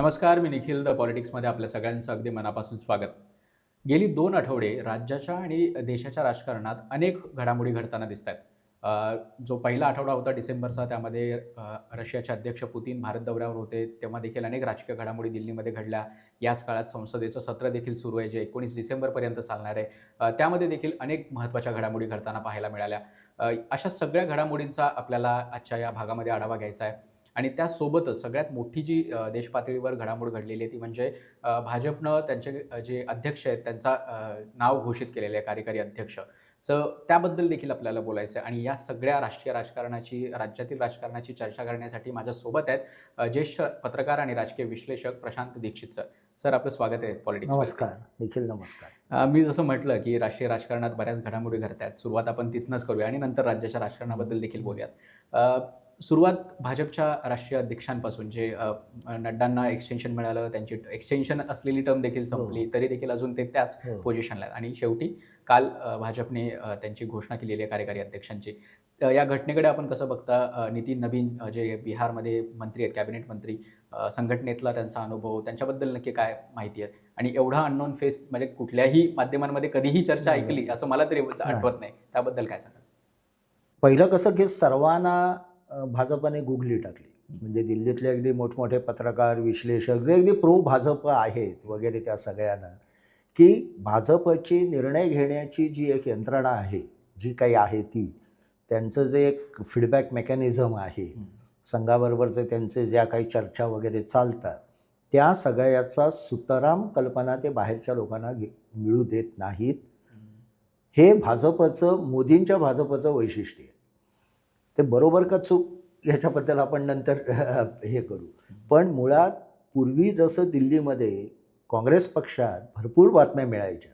नमस्कार, मी निखिल द पॉलिटिक्समध्ये आपल्या सगळ्यांचं अगदी मनापासून स्वागत. गेली 2 आठवडे राज्याच्या आणि देशाच्या राजकारणात अनेक घडामोडी घडताना दिसतायत. जो पहिला आठवडा होता डिसेंबरचा त्यामध्ये रशियाचे अध्यक्ष पुतिन भारत दौऱ्यावर होते. तेव्हा देखील अनेक राजकीय घडामोडी दिल्लीमध्ये घडल्या. याच काळात संसदेचं सत्र देखील सुरू आहे, जे 19 डिसेंबरपर्यंत चालणार आहे. त्यामध्ये देखील अनेक महत्त्वाच्या घडामोडी घडताना पाहायला मिळाल्या. अशा सगळ्या घडामोडींचा आपल्याला आजच्या या भागामध्ये आढावा घ्यायचा आहे. आणि त्यासोबतच सगळ्यात मोठी जी देश पातळीवर घडामोड घडलेली आहे ती म्हणजे भाजपनं त्यांचे जे अध्यक्ष आहेत त्यांचा नाव घोषित केलेलं आहे, कार्यकारी अध्यक्ष. सो त्याबद्दल देखील आपल्याला बोलायचं आहे आणि या सगळ्या राष्ट्रीय राजकारणाची, राज्यातील राजकारणाची चर्चा करण्यासाठी माझ्यासोबत आहेत ज्येष्ठ पत्रकार आणि राजकीय विश्लेषक प्रशांत दीक्षित सर. सर, आपलं स्वागत आहे पॉलिटिक्स. नमस्कार निखिल, नमस्कार. मी जसं म्हटलं की राष्ट्रीय राजकारणात बऱ्याच घडामोडी घडतायत. सुरुवात आपण तिथनंच करूया आणि नंतर राज्याच्या राजकारणाबद्दल देखील बोलूयात. सुरुवात भाजपच्या राष्ट्रीय अध्यक्षांपासून, जे नड्डांना एक्सटेन्शन मिळालं, त्यांची एक्सटेन्शन असलेली टर्म देखील संपली, तरी देखील अजून ते त्याच पोझिशनला आहेत आणि शेवटी काल भाजपने त्यांची घोषणा केलेली आहे कार्यकारी अध्यक्षांची. या घटनेकडे आपण कसं बघता? नितीन नवीन जे बिहारमध्ये मंत्री आहेत, कॅबिनेट मंत्री, संघटनेतला त्यांचा अनुभव, त्यांच्याबद्दल नक्की काय माहिती आहे? आणि एवढा अननोन फेस म्हणजे कुठल्याही माध्यमांमध्ये कधीही चर्चा ऐकली असं मला तरी आठवत नाही. त्याबद्दल काय सांगाल? पहिलं कसं की सर्वांना भाजपने गुगली टाकली. म्हणजे दिल्लीतले अगदी मोठमोठे पत्रकार, विश्लेषक जे अगदी प्रो भाजप आहेत वगैरे, त्या सगळ्यांना की भाजपची निर्णय घेण्याची जी एक यंत्रणा आहे, जी काही आहे ती, त्यांचं जे एक फीडबॅक मेकॅनिझम आहे, संघाबरोबरचे त्यांचे ज्या काही चर्चा वगैरे चालतात, त्या सगळ्याचा सुतराम कल्पना ते बाहेरच्या लोकांना मिळू देत नाहीत. हे भाजपचं, मोदींच्या भाजपचं वैशिष्ट्य आहे. ते बरोबर का चूक ह्याच्याबद्दल आपण नंतर हे करू. पण मुळात पूर्वी जसं दिल्लीमध्ये काँग्रेस पक्षात भरपूर बातम्या मिळायच्या,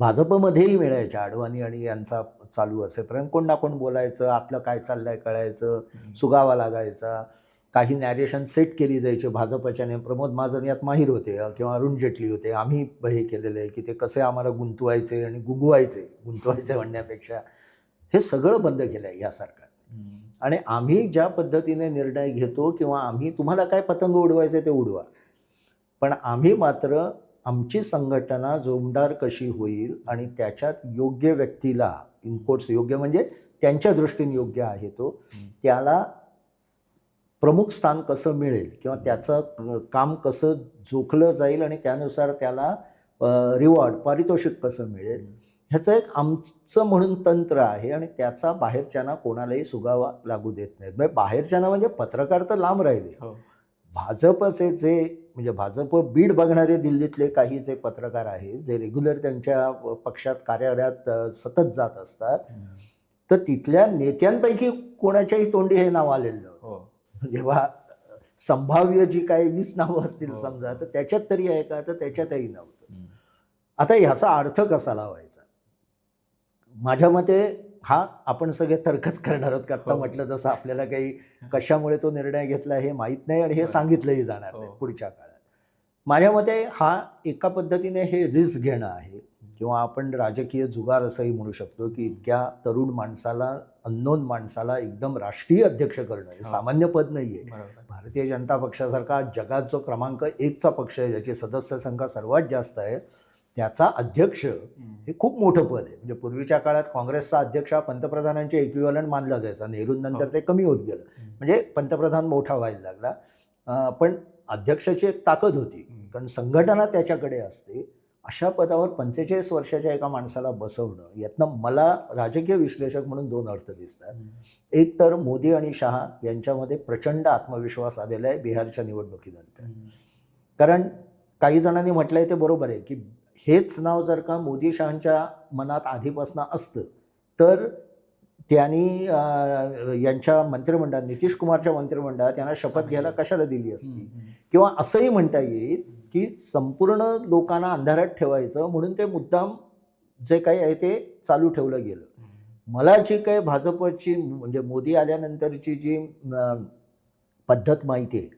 भाजपमध्येही मिळायच्या, अडवाणी आणि यांचा चालू असेपर्यंत कोण ना कोण बोलायचं, आपलं काय चाललंय कळायचं, सुगावा लागायचा, काही नॅरेशन सेट केली जायची भाजपच्याने. प्रमोद महाजन यात माहीर होते किंवा अरुण जेटली होते. आम्ही हे केलेलं आहे की ते कसे आम्हाला गुंतवायचे आणि गुंतवायचे म्हणण्यापेक्षा हे सगळं बंद केलं आहे या सरकारने. आणि आम्ही ज्या पद्धतीने निर्णय घेतो किंवा आम्ही, तुम्हाला काय पतंग उडवायचे ते उडवा, पण आम्ही मात्र आमची संघटना जोमदार कशी होईल आणि त्याच्यात योग्य व्यक्तीला, इनकोट्स योग्य म्हणजे त्यांच्या दृष्टीने योग्य आहे तो, त्याला प्रमुख स्थान कसं मिळेल किंवा त्याचं काम कसं जोखलं जाईल आणि त्यानुसार त्याला रिवॉर्ड, पारितोषिक कसं मिळेल, ह्याचं एक आमचं म्हणून तंत्र आहे आणि त्याचा बाहेरच्यांना कोणालाही सुगावा लागू देत नाहीत. म्हणजे बाहेरच्यांना म्हणजे पत्रकार तर लांब राहिले, भाजपचे जे म्हणजे भाजप बीड बघणारे दिल्लीतले काही जे पत्रकार आहेत, जे रेग्युलर त्यांच्या पक्षात कार्यालयात सतत जात असतात, तर तिथल्या नेत्यांपैकी कोणाच्याही तोंडी हे नाव आलेलं नव्हतं. जेव्हा संभाव्य जी काही 20 नावं असतील समजा, तर त्याच्यात तरी आहे का, तर त्याच्यातही नव्हतं. आता ह्याचा अर्थ कसा लावायचा? माझ्या मते हा आपण सगळे तर्कच करणार आहोत, आता म्हटलं तसं आपल्याला काही कशामुळे तो निर्णय घेतला हे माहीत नाही आणि हे सांगितलंही जाणार नाही पुढच्या काळात. माझ्या मते हा एका पद्धतीने हे रिस्क घेणं आहे किंवा आपण राजकीय जुगार असंही म्हणू शकतो की इतक्या तरुण माणसाला, अननोन माणसाला एकदम राष्ट्रीय अध्यक्ष करणं हे सामान्य पद नाही आहे. भारतीय जनता पक्षासारखा जगात जो क्रमांक 1चा पक्ष आहे, ज्याची सदस्य संख्या सर्वात जास्त आहे, त्याचा अध्यक्ष हे खूप मोठं पद आहे. म्हणजे पूर्वीच्या काळात काँग्रेसचा अध्यक्ष हा पंतप्रधानांचे इक्विव्हॅलंट मानला जायचा. नेहरूंनंतर ते कमी होत गेलं, म्हणजे पंतप्रधान मोठा व्हायला लागला. पण अध्यक्षाची एक ताकद होती, कारण संघटना त्याच्याकडे असते. अशा पदावर 45 वर्षाच्या एका माणसाला बसवणं, यातनं मला राजकीय विश्लेषक म्हणून 2 अर्थ दिसतात. एक तर मोदी आणि शहा यांच्यामध्ये प्रचंड आत्मविश्वास आलेला आहे बिहारच्या निवडणुकीनंतर. कारण काही जणांनी म्हटलंय ते बरोबर आहे की हेच नाव जर का मोदी शहांच्या मनात आधीपासून असतं, तर त्यांनी यांच्या मंत्रिमंडळात, नितीश कुमारच्या मंत्रिमंडळात त्यांना शपथ घ्यायला कशाला दिली असती. किंवा असंही म्हणता येईल की संपूर्ण लोकांना अंधारात ठेवायचं म्हणून ते मुद्दाम जे काही आहे ते चालू ठेवलं गेलं. मला जी काही भाजपची म्हणजे मोदी आल्यानंतरची जी पद्धत माहिती आहे,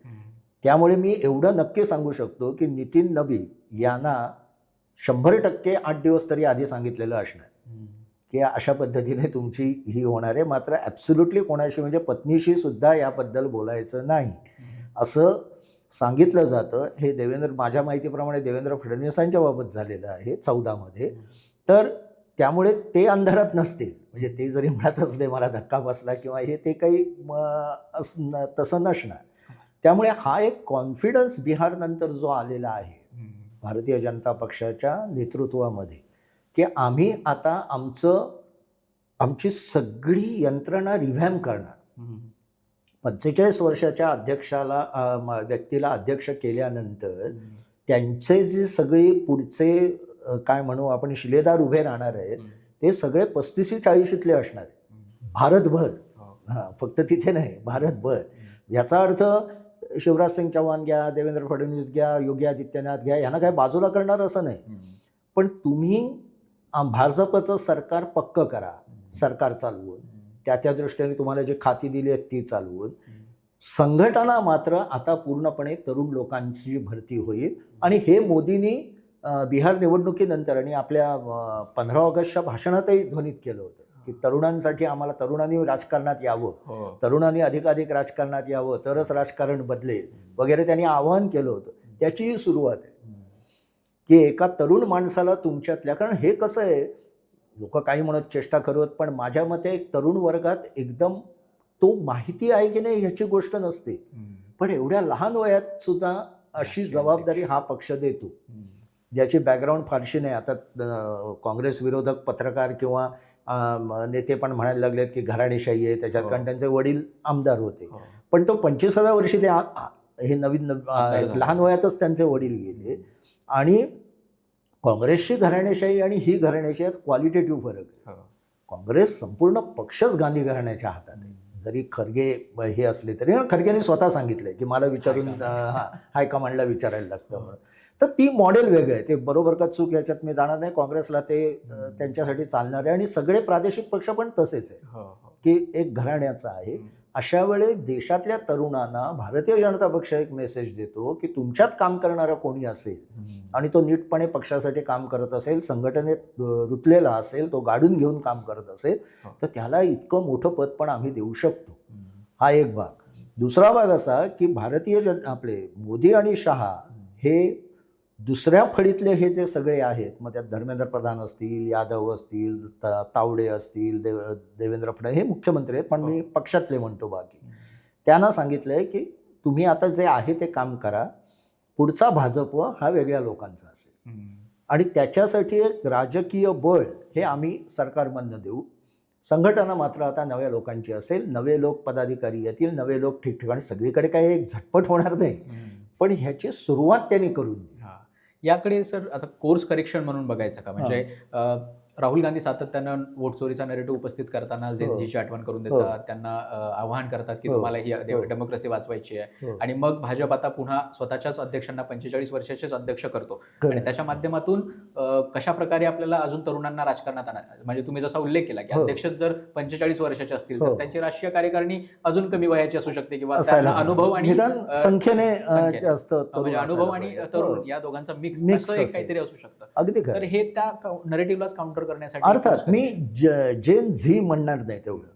त्यामुळे मी एवढं नक्की सांगू शकतो की नितीन नबी यांना 100% 8 दिवस तरी आधी सांगितलेलं असणार की अशा पद्धतीने तुमची ही होणार आहे. मात्र ॲब्सोल्युटली कोणाशी म्हणजे पत्नीशी सुद्धा याबद्दल बोलायचं नाही, असं सांगितलं जातं, हे माझ्या माहितीप्रमाणे देवेंद्र फडणवीसांच्या बाबत झालेलं आहे 14मध्ये. तर त्यामुळे ते अंधारात नसतील, म्हणजे ते जरी म्हणत असले मला धक्का बसला किंवा हे, ते काही तसं नसणार. त्यामुळे हा एक कॉन्फिडन्स बिहारनंतर जो आलेला आहे भारतीय जनता पक्षाच्या नेतृत्वामध्ये, की आम्ही आता आमची सगळी यंत्रणा रिव्हॅम्प करणार. 45 वर्षाच्या व्यक्तीला अध्यक्ष केल्यानंतर त्यांचे जे सगळे पुढचे काय म्हणू आपण शिलेदार उभे राहणार आहेत, ते सगळे 35-40तले असणार आहे भारतभर. फक्त तिथे नाही, भारतभर. याचा अर्थ शिवराज सिंग चौहान घ्या, देवेंद्र फडणवीस घ्या, योगी आदित्यनाथ घ्या, यांना काय बाजूला करणार असं नाही, पण तुम्ही भाजपचं सरकार पक्क करा, सरकार चालवून त्या दृष्टीने तुम्हाला जे खाती दिली आहेत ती चालवून. संघटना मात्र आता पूर्णपणे तरुण लोकांची भरती होईल. आणि हे मोदींनी बिहार निवडणुकीनंतर आणि आपल्या 15 ऑगस्टच्या भाषणातही ध्वनित केलं होतं की तरुणांसाठी तरुणांनी राजकारणात यावं, तरुणांनी अधिकाधिक राजकारणात यावं, तरच राजकारण बदलेल वगैरे त्यांनी आवाहन केलं होतं. त्याचीही सुरुवात आहे की एका तरुण माणसाला तुमच्यातल्या, कारण हे कसं आहे, लोक काही म्हणत चेष्टा करत, पण माझ्या मते तरुण वर्गात एकदम तो माहिती आहे की नाही ह्याची गोष्ट नसते, पण एवढ्या लहान वयात सुद्धा अशी जबाबदारी हा पक्ष देतो ज्याची बॅकग्राऊंड फारशी नाही. आता काँग्रेस विरोधक पत्रकार किंवा नेते पण म्हणायला लागलेत की घराणेशाही आहे त्याच्यात, कारण त्यांचे वडील आमदार होते, पण तो 25व्या वर्षी ते हे नवीन लहान वयातच त्यांचे वडील गेले. आणि काँग्रेसची घराणेशाही आणि ही घराण्याशाही क्वालिटेटिव्ह फरक आहे. काँग्रेस संपूर्ण पक्षच गांधी घराण्याच्या हातात आहे. जरी खरगे हे असले तरी, खरगेने स्वतः सांगितलंय की मला विचारून हायकमांडला विचारायला लागतं म्हणून. तर ती मॉडेल वेगळं आहे, ते बरोबर का चूक याच्यात मी जाणार नाही. काँग्रेसला ते त्यांच्यासाठी चालणार आहे आणि सगळे प्रादेशिक पक्ष पण तसेच आहे की एक घराण्याचा आहे. अशा वेळेस देशातल्या तरुणांना भारतीय जनता पक्ष एक मेसेज देतो की तुमच्यात काम करणारा कोणी असेल आणि तो नीटपणे पक्षासाठी काम करत असेल, संघटनेत रुतलेला असेल, तो गाडून घेऊन काम करत असेल, तर त्याला इतकं मोठं पद पण आम्ही देऊ शकतो. हा एक भाग. दुसरा भाग असा की आपले मोदी आणि शहा हे दुसऱ्या फळीतले हे जे सगळे आहेत, मग त्यात धर्मेंद्र प्रधान असतील, यादव असतील, तावडे असतील, देवेंद्र फडणवीस हे मुख्यमंत्री आहेत, पण मी पक्षातले म्हणतो. बाकी त्यांना सांगितलंय की तुम्ही आता जे आहे ते काम करा, पुढचा भाजप हा वेगळ्या लोकांचा असेल आणि त्याच्यासाठी एक राजकीय बळ हे आम्ही सरकारमधनं देऊ. संघटना मात्र आता नव्या लोकांची असेल, नवे लोक पदाधिकारी येतील, नवे लोक ठिकठिकाणी, सगळीकडे काही एक झटपट होणार नाही, पण ह्याची सुरुवात त्यांनी करून दिली. याकडे सर आता कोर्स करेक्शन म्हणून बघायचं का, म्हणजे राहुल गांधी सातत्यानं वोट चोरीचा नॅरेटिव्ह उपस्थित करताना झेनझीची आठवण करून देतात, त्यांना आवाहन करतात की तुम्हाला ही डेमोक्रेसी वाचवायची आहे, आणि मग भाजप आता पुन्हा स्वतःच्याच अध्यक्षांना 45 वर्षाचेच अध्यक्ष करतो आणि त्याच्या माध्यमातून कशा प्रकारे आपल्याला अजून तरुणांना राजकारणात आणायचं. म्हणजे तुम्ही जसा उल्लेख केला की अध्यक्ष जर 45 वर्षाचे असतील तर त्यांची राष्ट्रीय कार्यकारिणी अजून कमी वयाची असू शकते किंवा अनुभव आणि संख्येने अनुभव आणि तरुण या दोघांचा मिक्स काहीतरी असू शकतं. अगदी. तर हे त्या नरेटिव्हलाच काउंटर करण्यासाठी अर्थात मी जेन झी म्हणणार नाही तेवढं,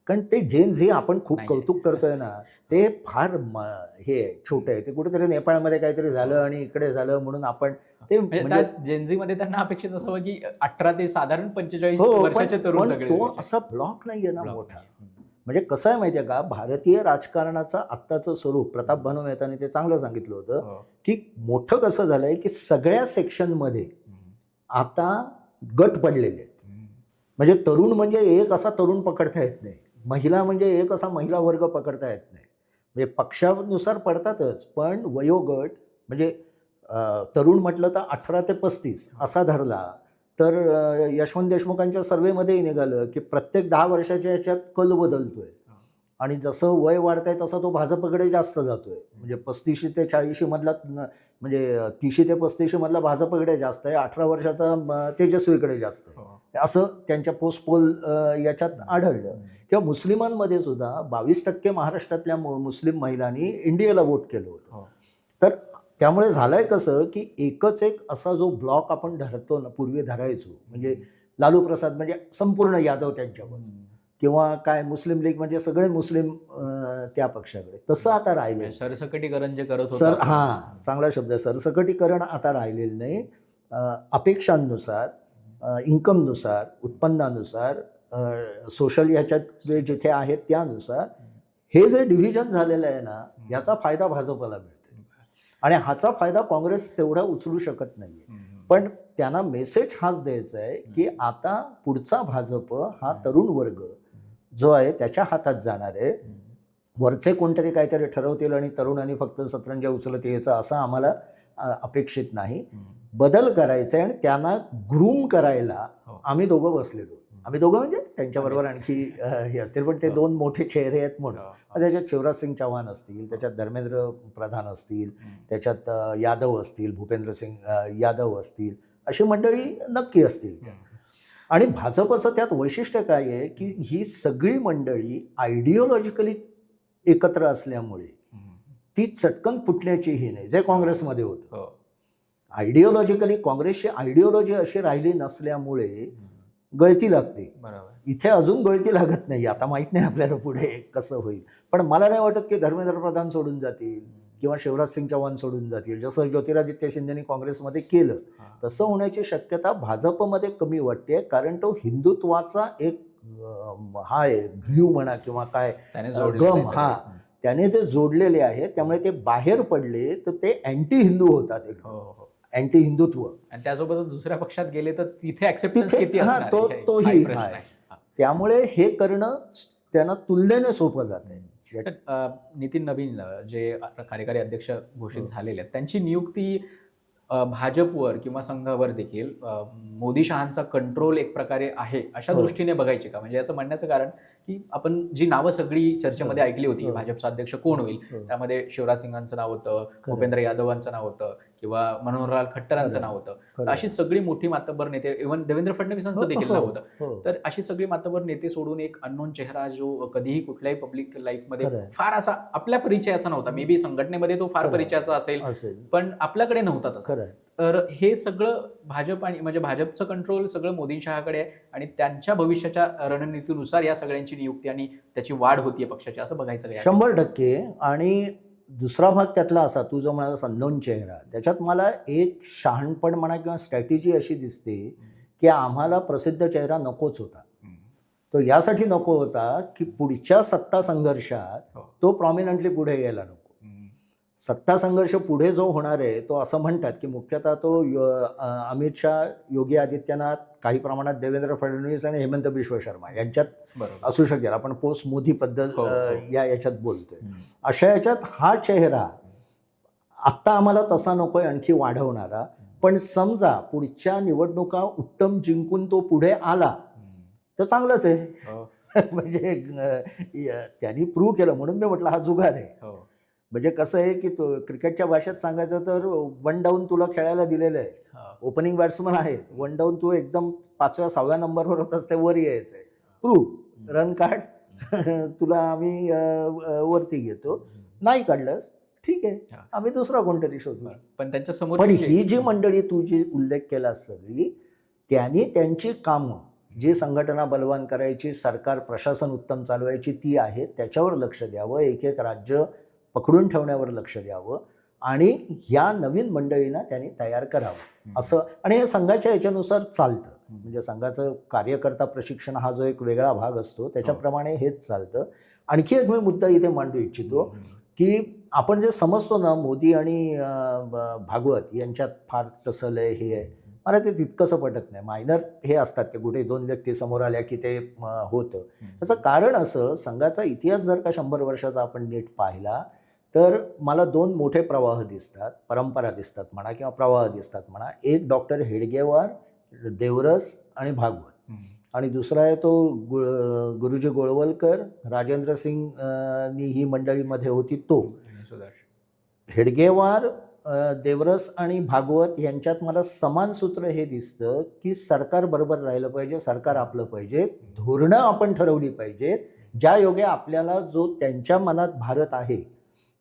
कारण ते जेन झी आपण खूप कौतुक करतोय ना, ते फार हे छोटे आहे. ते कुठेतरी नेपाळमध्ये काहीतरी झालं आणि इकडे झालं म्हणून आपण ते म्हणजे जेनझी मध्ये त्यांना अपेक्षित असावं की 18 ते साधारण 45 वर्षाचे तरुण सगळे. तो असा ब्लॉक नाहीये ना मोठा. म्हणजे कसं आहे माहितीये का, भारतीय राजकारणाचं आत्ताचं स्वरूप प्रताप भानू मेहताने ते चांगलं सांगितलं होतं की मोठं कसं झालंय की सगळ्या सेक्शनमध्ये आता गट पडलेले आहेत. म्हणजे तरुण म्हणजे एक असा तरुण पकडता येत नाही, महिला म्हणजे एक असा महिला वर्ग पकडता येत नाही. म्हणजे पक्षानुसार पडतातच, पण वयोगट म्हणजे तरुण म्हटलं तर 18 ते 35 असा धरला तर यशवंत देशमुखांच्या सर्वेमध्येही निघालं की प्रत्येक 10 वर्षाच्या ह्याच्यात कल बदलतोय आणि जसं वय वाढतंय तसा तो भाजपकडे जास्त जातोय. म्हणजे 35 ते 40 मधला, म्हणजे 30 ते 35 मधला भाजपकडे जास्त आहे, 18 वर्षाचा तेजस्वीकडे जास्त आहे, असं त्यांच्या पोस्ट पोल याच्यात आढळलं. किंवा मुस्लिमांमध्ये सुद्धा 22% महाराष्ट्रातल्या मुस्लिम महिलांनी इंडियाला वोट केलं होतं. तर त्यामुळे झालंय कसं की एकच एक असा जो ब्लॉक आपण धरतो ना, पूर्वी धरायचो, म्हणजे लालू प्रसाद म्हणजे संपूर्ण यादव त्यांच्यावर, किंवा काय मुस्लिम लीग म्हणजे सगळे मुस्लिम त्या पक्षाकडे. तसं आता राहिलेलं नाही. सरसकटीकरण जे करत सर होतं हां, चांगला शब्द आहे. सरसकटीकरण आता राहिलेलं नाही. अपेक्षांनुसार, इन्कमनुसार, उत्पन्नानुसार, सोशल ह्याच्यात जे जिथे आहेत त्यानुसार हे जे डिव्हिजन झालेलं आहे ना, याचा फायदा भाजपला मिळतो आणि ह्याचा फायदा काँग्रेस तेवढा उचलू शकत नाहीये. पण त्यांना मेसेज हाच द्यायचा आहे की आता पुढचा भाजप हा तरुण वर्ग जो आहे त्याच्या हातात जाणार आहे. वरचे कोणतरी काहीतरी ठरवतील आणि तरुणांनी फक्त सतरंजा उचलत यायचं असं आम्हाला अपेक्षित नाही. बदल करायचा आहे आणि त्यांना ग्रूम करायला आम्ही दोघं बसलेलो. आम्ही दोघं म्हणजे त्यांच्याबरोबर आणखी हे असतील, पण ते दोन मोठे चेहरे आहेत म्हणून. त्याच्यात शिवराज सिंग चौहान असतील, त्याच्यात धर्मेंद्र प्रधान असतील, त्याच्यात यादव असतील, भूपेंद्र सिंग यादव असतील, अशी मंडळी नक्की असतील. आणि भाजपचं त्यात वैशिष्ट्य काय आहे की ही सगळी मंडळी आयडिओलॉजिकली एकत्र असल्यामुळे ती चटकन फुटण्याची ही नाही, जे काँग्रेसमध्ये होतं. आयडिओलॉजिकली काँग्रेसची आयडिओलॉजी अशी राहिली नसल्यामुळे गळती लागते. इथे अजून गळती लागत नाही. आता माहित नाही आपल्याला पुढे कसं होईल, पण मला नाही वाटत की धर्मेंद्र प्रधान सोडून जातील किंवा शिवराज सिंग चौहान सोडून जातील. जसं ज्योतिरादित्य शिंदेनी काँग्रेसमध्ये केलं तसं होण्याची शक्यता भाजपमध्ये कमी वाटते, कारण तो हिंदुत्वाचा एक हा आहे ग्ल्यू म्हणा किंवा काय गम, हा त्याने जे जोडलेले आहे त्यामुळे ते बाहेर पडले तर ते अँटी हिंदू होतात, एक अँटी हिंदुत्व. आणि त्यासोबत दुसऱ्या पक्षात गेले तर तिथे ऍक्सेप्टन्स किती असणार तोही आहे. त्यामुळे हे करणं त्यांना तुलनेने सोपं जात आहे. नितीन नवीन जे कार्यकारी अध्यक्ष घोषित झालेले आहेत त्यांची नियुक्ती भाजपवर किंवा संघावर देखील मोदी शहांचा कंट्रोल एक प्रकारे आहे अशा दृष्टीने बघायची का? म्हणजे याचं म्हणण्याचं कारण की आपण जी नावं सगळी चर्चेमध्ये ऐकली होती, भाजपचा अध्यक्ष कोण होईल, त्यामध्ये शिवराज सिंगांचं नाव होतं, भूपेंद्र यादवांचं नाव होतं किंवा मनोहरलाल खट्टरांचं नाव होतं. अशी सगळी मोठी मातब्बर नेते, इव्हन देवेंद्र फडणवीसांचं देखील नाव होतं. तर अशी सगळी मातब्बर नेते सोडून एक अननोन चेहरा जो कधीही कुठल्याही पब्लिक लाईफमध्ये फार असा आपल्या परिचयाचा नव्हता, मे बी संघटनेमध्ये तो फार परिचयाचा असेल पण आपल्याकडे नव्हता तसा. तर हे सगळं भाजप आणि म्हणजे भाजपचं कंट्रोल सगळं मोदी शहाकडे आहे आणि त्यांच्या भविष्याच्या रणनीतीनुसार या सगळ्यांची नियुक्ती आणि त्याची वाढ होतीये पक्षाची, असं बघायचं का? 100%. आणि दुसरा भाग त्यातला असा, तू जो म्हणाला अननोन चेहरा, त्याच्यात मला एक शहाणपण म्हणा किंवा स्ट्रॅटेजी अशी दिसते की आम्हाला प्रसिद्ध चेहरा नकोच होता. तो यासाठी नको होता की पुढच्या सत्ता संघर्षात तो प्रॉमिनंटली पुढे यायला नको. सत्ता संघर्ष पुढे जो होणार आहे तो असं म्हणतात की मुख्यतः तो अमित शहा, योगी आदित्यनाथ, काही प्रमाणात देवेंद्र फडणवीस आणि हेमंत बिश्व शर्मा यांच्यात असू शकेल. आपण पोस्ट मोदी पद्धत याच्यात बोलतोय. अशा याच्यात हा चेहरा आत्ता आम्हाला तसा नकोय, आणखी वाढवणारा. पण समजा पुढच्या निवडणुका उत्तम जिंकून तो पुढे आला तर चांगलंच आहे. म्हणजे त्यांनी प्रूव्ह केलं म्हणून मी म्हटलं हा जुगार आहे. म्हणजे कसं आहे की तो क्रिकेटच्या भाषेत सांगायचं तर 1 डाऊन तुला खेळायला दिलेलं आहे, ओपनिंग बॅट्समन आहे, 1 डाऊन तू एकदम 5व्या 6व्या नंबरवर होतास, ते वर यायचं आहे, प्रूव्ह रन काढ, तुला आम्ही वरती घेतो. नाही काढलंस ठीक आहे, आम्ही दुसरा कोणतरी शोधू. पण त्यांच्या समोर पण ही जी मंडळी तू जी उल्लेख केला सगळी, त्यांनी त्यांची कामं जी संघटना बलवान करायची, सरकार प्रशासन उत्तम चालवायची ती आहे, त्याच्यावर लक्ष द्यावं. एक एक राज्य पकडून ठेवण्यावर लक्ष द्यावं आणि ह्या नवीन मंडळींना त्यांनी तयार करावं असं. आणि हे संघाच्या याच्यानुसार चालतं. म्हणजे संघाचं कार्यकर्ता प्रशिक्षण हा जो एक वेगळा भाग असतो त्याच्याप्रमाणे हेच चालतं. आणखी एक मी मुद्दा इथे मांडू इच्छितो की आपण जे समजतो ना मोदी आणि भागवत यांच्यात फार टसल आहे, हे आहे, मला ते तितकंसं पटत नाही. मायनर हे असतात की कुठे 2 व्यक्ती समोर आल्या की ते होतं. त्याचं कारण असं, संघाचा इतिहास जर का 100 वर्षाचा आपण नीट पाहिला तर मला 2 मोठे प्रवाह दिसतात, परंपरा दिसतात म्हणा किंवा प्रवाह दिसतात म्हणा. एक डॉक्टर हेडगेवार, देवरस आणि भागवत, आणि दुसरा आहे तो गुरुजी गोळवलकर, राजेंद्र सिंग नी ही मंडळीमध्ये होती तो. हेडगेवार, देवरस आणि भागवत यांच्यात मला समान सूत्र हे दिसतं की सरकार बरोबर राहिलं पाहिजे, सरकार आपलं पाहिजे, धोरणं आपण ठरवली पाहिजेत, ज्या योगे आपल्याला जो त्यांच्या मनात भारत आहे,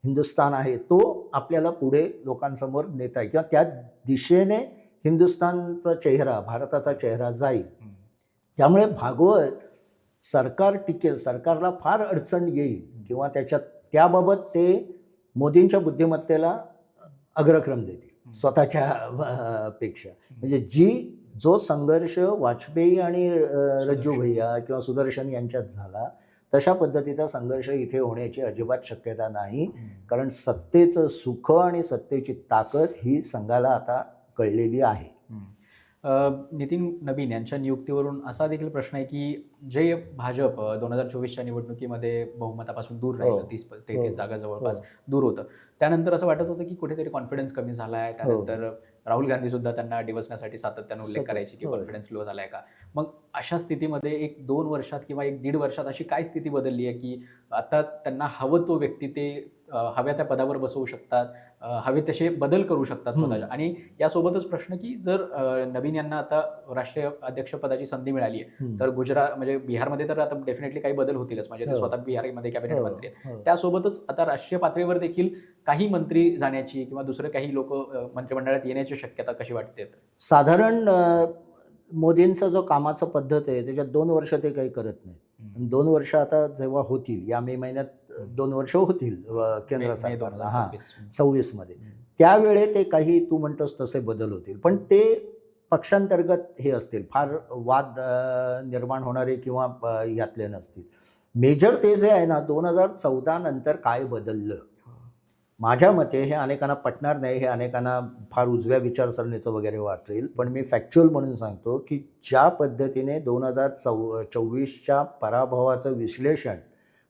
हिंदुस्थान आहे, तो आपल्याला पुढे लोकांसमोर नेता येईल किंवा त्या दिशेने हिंदुस्थानचा चेहरा, भारताचा चेहरा जाईल. त्यामुळे भागवत सरकार टिकेल, सरकारला फार अडचण येईल किंवा त्याबाबत ते मोदींच्या बुद्धिमत्तेला अग्रक्रम देतील स्वतःच्या पेक्षा. म्हणजे जो संघर्ष वाजपेयी आणि रज्जू भैया किंवा सुदर्शन यांच्यात झाला तशा पद्धतीचा संघर्ष इथे होण्याची अजिबात शक्यता नाही. कारण सत्तेचं सुख आणि सत्तेची ताकद ही संघाला आता कळलेली आहे. नितीन नबीन यांच्या नियुक्तीवरून असा देखील प्रश्न आहे की जे भाजप 2024च्या निवडणुकीमध्ये बहुमतापासून दूर राहिलं, 30-33 जागा जवळपास दूर होतं, त्यानंतर असं वाटत होतं की कुठेतरी कॉन्फिडन्स कमी झाला आहे. त्यानंतर राहुल गांधी सुद्धा त्यांना डिवचण्यासाठी सातत्याने उल्लेख करायचे की कॉन्फिडन्स लो झालाय का. मग अशा स्थितीमध्ये 1-2 वर्षात किंवा 1-1.5 वर्षात अशी काय स्थिती बदलली आहे की आता त्यांना हवं तो व्यक्ती ते हव्या त्या पदावर बसवू शकतात, हवे तसे बदल करू शकतात स्वतःच्या. आणि यासोबतच प्रश्न की जर नवीन यांना आता राष्ट्रीय अध्यक्षपदाची संधी मिळाली आहे तर गुजरात म्हणजे बिहारमध्ये तर आता डेफिनेटली काही बदल होतीलच. म्हणजे ते स्वतः बिहारमध्ये कॅबिनेट मंत्री आहेत. त्यासोबतच आता राष्ट्रीय पातळीवर देखील काही मंत्री जाण्याची किंवा दुसरे काही लोक मंत्रिमंडळात येण्याची शक्यता कशी वाटते? साधारण मोदींचा जो कामाचा पद्धत आहे त्याच्यात 2 वर्ष ते काही करत नाही. 2 वर्ष आता जेव्हा होतील, या मे महिन्यात 2 वर्ष होतील केंद्र सरकारला, 26 मध्ये, त्यावेळे ते काही तू म्हणतोस तसे बदल होतील. पण ते पक्षांतर्गत हे असतील, फार वाद निर्माण होणारे किंवा यातले नसतील. मेजर ते जे आहे ना 2014 नंतर काय बदललं, माझ्या मते हे अनेकांना पटणार नाही, हे अनेकांना फार उजव्या विचारसरणीचं वगैरे वाटेल, पण मी फॅक्च्युअल म्हणून सांगतो की ज्या पद्धतीने 2024च्या पराभवाचं विश्लेषण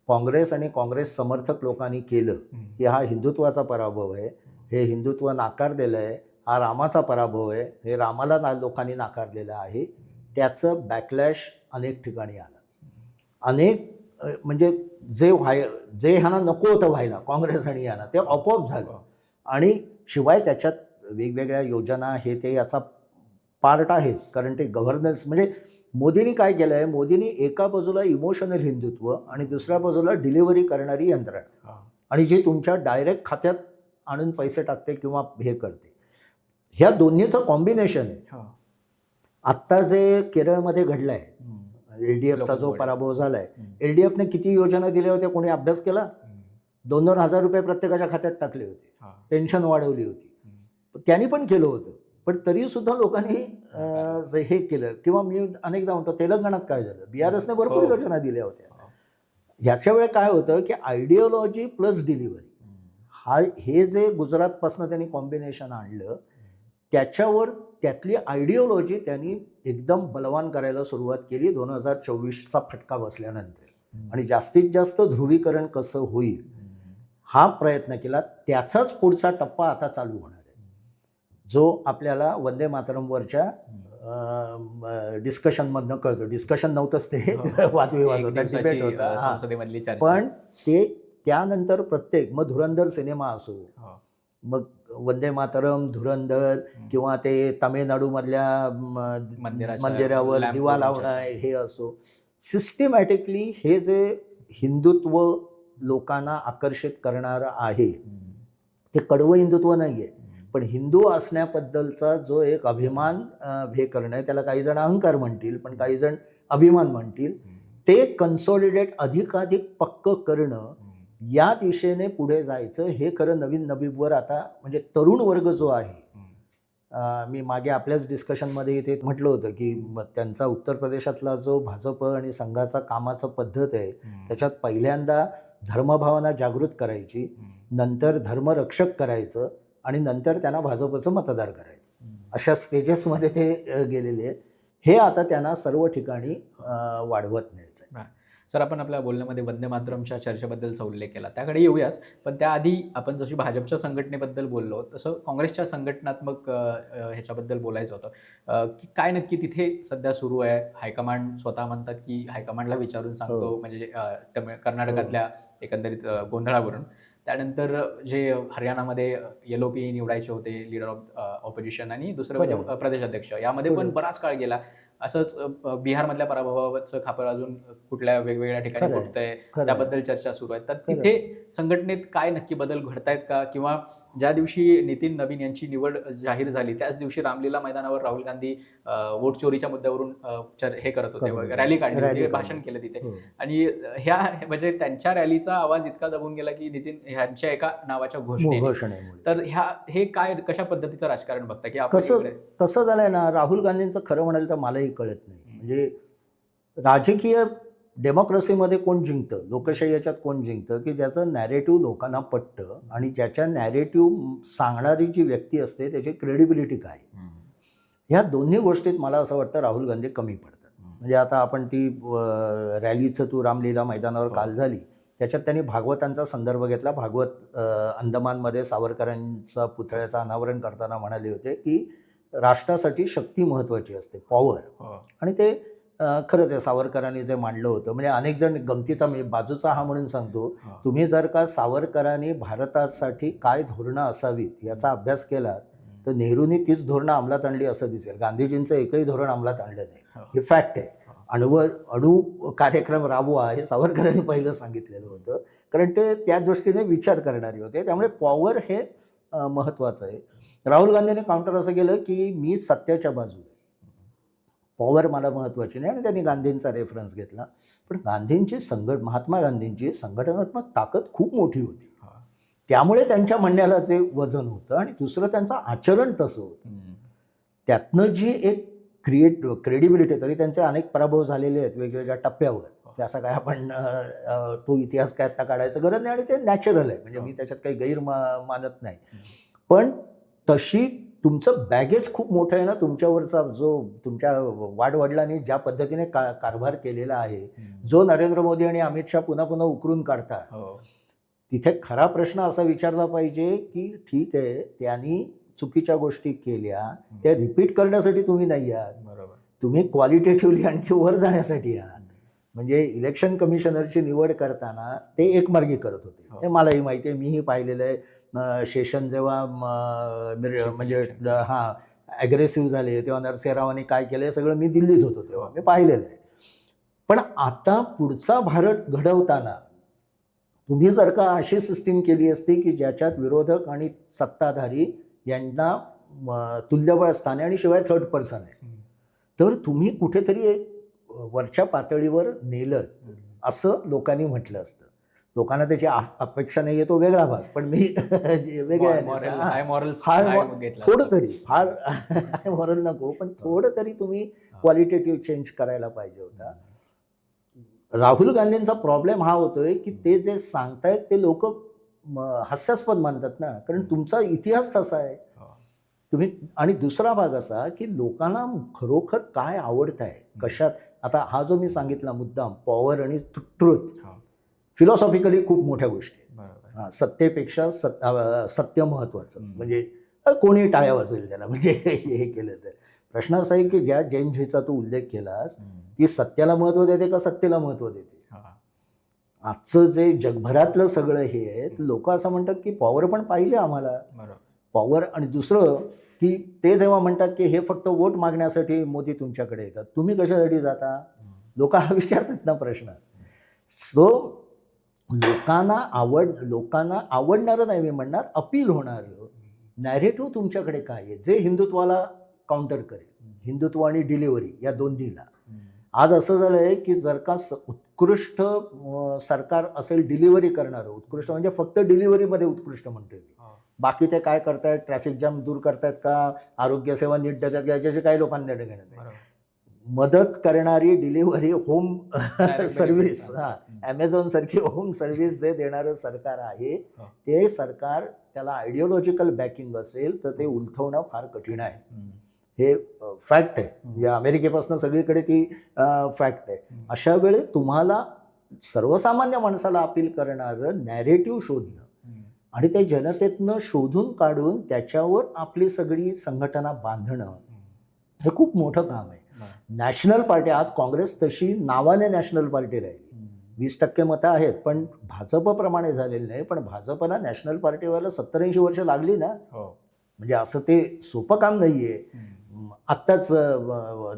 काँग्रेस आणि काँग्रेस समर्थक लोकांनी केलं की हा हिंदुत्वाचा पराभव आहे, हे हिंदुत्व नाकारलेलं आहे, हा रामाचा पराभव आहे, हे रामाला लोकांनी नाकारलेलं आहे, त्याचं बॅकलॅश अनेक ठिकाणी आलं. म्हणजे जे ह्यांना नको होतं व्हायला, काँग्रेस आणि यांना, ते आपोआप झालं. आणि शिवाय त्याच्यात वेगवेगळ्या योजना हे ते याचा पार्ट आहेच. कारण ते गव्हर्नन्स म्हणजे मोदींनी काय केलं आहे, मोदींनी एका बाजूला इमोशनल हिंदुत्व आणि दुसऱ्या बाजूला डिलिव्हरी करणारी यंत्रणा, आणि जी तुमच्या डायरेक्ट खात्यात आणून पैसे टाकते किंवा हे करते, ह्या दोन्हीचं कॉम्बिनेशन आहे. आत्ता जे केरळमध्ये घडलं आहे, LDFचा जो पराभव झालाय, LDFने किती योजना दिल्या होत्या, कोणी अभ्यास केला? 2-2 हजार रुपये प्रत्येकाच्या खात्यात टाकले होते, पेन्शन वाढवली होती, त्यांनी पण केलं होतं. पण तरी सुद्धा लोकांनी हे केलं. किंवा मी अनेकदा म्हणतो तेलंगणात काय झालं, BRSने भरपूर योजना दिल्या होत्या. ह्याच्या वेळी काय होतं की आयडिओलॉजी प्लस डिलिव्हरी, हे जे गुजरातपासून त्यांनी कॉम्बिनेशन आणलं, त्याच्यावर त्यातली आयडिओलॉजी त्यांनी एकदम बलवान करायला सुरुवात केली 2024चा फटका बसल्यानंतर. आणि जास्तीत जास्त ध्रुवीकरण कसं होईल हा प्रयत्न केला. त्याचाच पुढचा टप्पा आता चालू होणार आहे, जो आपल्याला वंदे मातरमवरच्या डिस्कशनमधनं कळतो. डिस्कशन नव्हतंच ते, वादविवाद होता, डिबेट होता. पण ते त्यानंतर प्रत्येक, मग धुरंधर सिनेमा असो, मग वंदे मातरम, धुरंधर, किंवा ते तामिळनाडूमधल्या मंदिरावर दिवा लावणं हे असो, सिस्टमॅटिकली हे जे हिंदुत्व लोकांना आकर्षित करणारं आहे, ते कडवं हिंदुत्व नाही आहे, पण हिंदू असण्याबद्दलचा जो एक अभिमान हे करणं आहे, त्याला काही जण अहंकार म्हणतील, पण काही जण अभिमान म्हणतील, ते कन्सॉलिडेट अधिकाधिक पक्क करणं, या दिशेने पुढे जायचं, हे खरं नवीन नबीबवर आता म्हणजे तरुण वर्ग जो आहे. मी मागे आपल्याच डिस्कशनमध्ये इथे म्हटलं होतं की त्यांचा उत्तर प्रदेशातला जो भाजप आणि संघाचा कामाचा पद्धत आहे, त्याच्यात पहिल्यांदा धर्मभावना जागृत करायची, नंतर धर्मरक्षक करायचं, आणि नंतर त्यांना भाजपचं मतदार करायचं, अशा स्टेजेसमध्ये ते गेलेले आहेत. हे आता त्यांना सर्व ठिकाणी वाढवत न्यायचं आहे. सर, आपण आपल्या बोलण्यामध्ये वंदे मातरमच्या चर्चेबद्दलचा उल्लेख केला, त्याकडे येऊयाच. पण त्याआधी आपण जशी भाजपच्या संघटनेबद्दल बोललो, तसं काँग्रेसच्या संघटनात्मक ह्याच्याबद्दल बोलायचं होतं की काय नक्की तिथे सध्या सुरू आहे. हायकमांड स्वतः म्हणतात की हायकमांडला विचारून सांगतो, म्हणजे कर्नाटकातल्या एकंदरीत गोंधळावरून. त्यानंतर जे हरियाणामध्ये LOP निवडायचे होते, लीडर ऑफ ऑपोजिशन, आणि दुसरं म्हणजे प्रदेशाध्यक्ष, यामध्ये पण बराच काळ गेला. असंच बिहारमधल्या पराभवाचं खापर अजून कुठल्या वेगवेगळ्या ठिकाणी फुटतंय, त्याबद्दल चर्चा सुरू आहे. तर तिथे संघटनेत काय नक्की बदल घडतायत का, किंवा ज्या दिवशी नितीन नवीन यांची निवड जाहीर झाली त्याच दिवशी रामलीला मैदानावर राहुल गांधी वोट चोरीच्या मुद्द्यावरून हे करत होते, रॅली काढली होती, भाषण केलं तिथे. आणि ह्या म्हणजे त्यांच्या रॅलीचा आवाज इतका दबून गेला की नितीन ह्यांच्या एका नावाच्या घोषणेमुळे. तर हे काय कशा पद्धतीचं राजकारण बघता की कसं झालंय ना, राहुल गांधींचं खरं म्हणाल तर मलाही कळत नाही. म्हणजे राजकीय डेमोक्रेसीमध्ये कोण जिंकतं, लोकशाही याच्यात कोण जिंकतं की ज्याचं नॅरेटिव्ह लोकांना पटतं आणि ज्याच्या नॅरेटिव्ह सांगणारी जी व्यक्ती असते त्याची क्रेडिबिलिटी काय. ह्या दोन्ही गोष्टीत मला असं वाटतं राहुल गांधी कमी पडतात. म्हणजे आता आपण ती रॅलीचं तू रामलीला मैदानावर काल झाली त्याच्यात त्यांनी भागवतांचा संदर्भ घेतला. भागवत अंदमानमध्ये सावरकरांचा पुतळ्याचं अनावरण करताना म्हणाले होते की राष्ट्रासाठी शक्ती महत्त्वाची असते, पॉवर. आणि ते खरंच आहे, सावरकरांनी जे मांडलं होतं. म्हणजे अनेक जण गमतीचा मी बाजूचा हा म्हणून सांगतो, तुम्ही जर का सावरकरांनी भारतासाठी काय धोरणं असावीत याचा अभ्यास केला तर नेहरूंनी तीच धोरणं अंमलात आणली असं दिसेल. गांधीजींचं एकही धोरण अंमलात आणलं नाही, हे फॅक्ट आहे. अणू कार्यक्रम राबवा हे सावरकरांनी पहिलं सांगितलेलं होतं, कारण ते त्या दृष्टीने विचार करणारे होते. त्यामुळे पॉवर हे महत्त्वाचं आहे. राहुल गांधीने काउंटर असं केलं की मी सत्याच्या बाजूला, पॉवर मला महत्त्वाची नाही. आणि त्यांनी गांधींचा रेफरन्स घेतला. पण गांधींची महात्मा गांधींची संघटनात्मक ताकद खूप मोठी होती, त्यामुळे त्यांच्या म्हणण्याला जे वजन होतं. आणि दुसरं त्यांचं आचरण तसं होतं. त्यातनं जी एक क्रेडिबिलिटी, तरी त्यांचे अनेक पराभव झालेले आहेत वेगवेगळ्या टप्प्यावर, की असं काय आपण तो इतिहास काय आत्ता काढायचं गरज नाही. आणि ते नॅचरल आहे, म्हणजे मी त्याच्यात काही गैर मानत नाही. पण तशी तुमचं बॅगेज खूप मोठं आहे ना, तुमच्यावरचा जो तुमच्या वाडवडिलांनी ज्या पद्धतीने कारभार केलेला आहे, जो नरेंद्र मोदी आणि अमित शहा पुन्हा पुन्हा उकरून काढतात, तिथे खरा प्रश्न असा विचारला पाहिजे की ठीक आहे त्यांनी चुकीच्या गोष्टी केल्या, त्या रिपीट करण्यासाठी तुम्ही नाही आहात, तुम्ही क्वालिटेटिव्हली आणखी वर जाण्यासाठी आहात. म्हणजे इलेक्शन कमिशनरची निवड करताना ते एकमार्गी करत होते, हे मलाही माहिती आहे, मीही पाहिलेलं आहे. शेषन जेव्हा म्हणजे ॲग्रेसिव्ह झाले तेव्हा नरसिंहरावांनी काय केलं हे सगळं मी दिल्लीत होतो तेव्हा मी पाहिलेलं आहे. पण आता पुढचा भारत घडवताना तुम्ही जर का अशी सिस्टीम केली असती की ज्याच्यात विरोधक आणि सत्ताधारी यांना तुल्यबळ स्थान आहे आणि शिवाय थर्ड पर्सन आहे, तर तुम्ही कुठेतरी एक वरच्या पातळीवर नेलं असं लोकांनी म्हटलं असतं. लोकांना त्याची अपेक्षा नाही आहे, तो वेगळा भाग. पण मी थोडं तरी, फार हाय मॉरल नको, पण थोडं तरी तुम्ही क्वालिटेटिव्ह चेंज करायला पाहिजे होता. राहुल गांधींचा प्रॉब्लेम हा होतोय की ते जे सांगतायत ते लोक हास्यास्पद मानतात ना, कारण तुमचा इतिहास तसा आहे तुम्ही. आणि दुसरा भाग असा की लोकांना खरोखर काय आवडत आहे, कशात. आता हा जो मी सांगितला मुद्दाम पॉवर आणि ट्रुथ, फिलॉसॉफिकली खूप मोठ्या गोष्टी. सत्तेपेक्षा सत्य महत्त्वाचं. म्हणजे कोणी टाळ्या वाजवेल त्याला, म्हणजे हे केलं तर. प्रश्न असा आहे की ज्या जैन झीचा तू उल्लेख केलास ती सत्याला महत्त्व देते का सत्तेला महत्त्व देते. आजचं जे जगभरातलं सगळं हे आहे, लोक असं म्हणतात की पॉवर पण पाहिजे आम्हाला, पॉवर. आणि दुसरं की ते जेव्हा म्हणतात की हे फक्त वोट मागण्यासाठी मोदी तुमच्याकडे येतात, तुम्ही कशासाठी जाता, लोक हा विचारतात ना प्रश्न. सो लोकांना आवडणारं नाही मी म्हणणार, अपील होणारं नॅरेटिव्ह तुमच्याकडे काय आहे जे हिंदुत्वाला काउंटर करेल. हिंदुत्व आणि डिलिव्हरी या दोन्हीला. आज असं झालं आहे की जर का उत्कृष्ट सरकार असेल डिलिव्हरी करणारं, उत्कृष्ट म्हणजे फक्त डिलिव्हरीमध्ये उत्कृष्ट म्हणतोय मी, बाकी ते काय करतायत, ट्रॅफिक जाम दूर करतायत का, आरोग्यसेवा नीट देतात याच्याशी काही लोकांना देणं घेणं नाही. मदत करणारी डिलिव्हरी होम सर्व्हिस, ॲमेझॉन सारखी होम सर्व्हिस जे देणारं सरकार आहे, ते सरकार त्याला आयडिओलॉजिकल बॅकिंग असेल तर ते उलथवणं फार कठीण आहे. हे फॅक्ट आहे. या अमेरिकेपासून सगळीकडे ती फॅक्ट आहे. अशा वेळी तुम्हाला सर्वसामान्य माणसाला अपील करणारं नॅरेटिव्ह शोधणं आणि ते जनतेतनं शोधून काढून त्याच्यावर आपली सगळी संघटना बांधणं हे खूप मोठं काम आहे. नॅशनल पार्टी, आज काँग्रेस तशी नावाने नॅशनल पार्टी राहिली, 20% मतं आहेत, पण भाजपप्रमाणे झालेली नाही. पण भाजपला नॅशनल पार्टी व्हायला 70-80 वर्ष लागली ना. म्हणजे असं ते सोपं काम नाही आहे. आत्ताच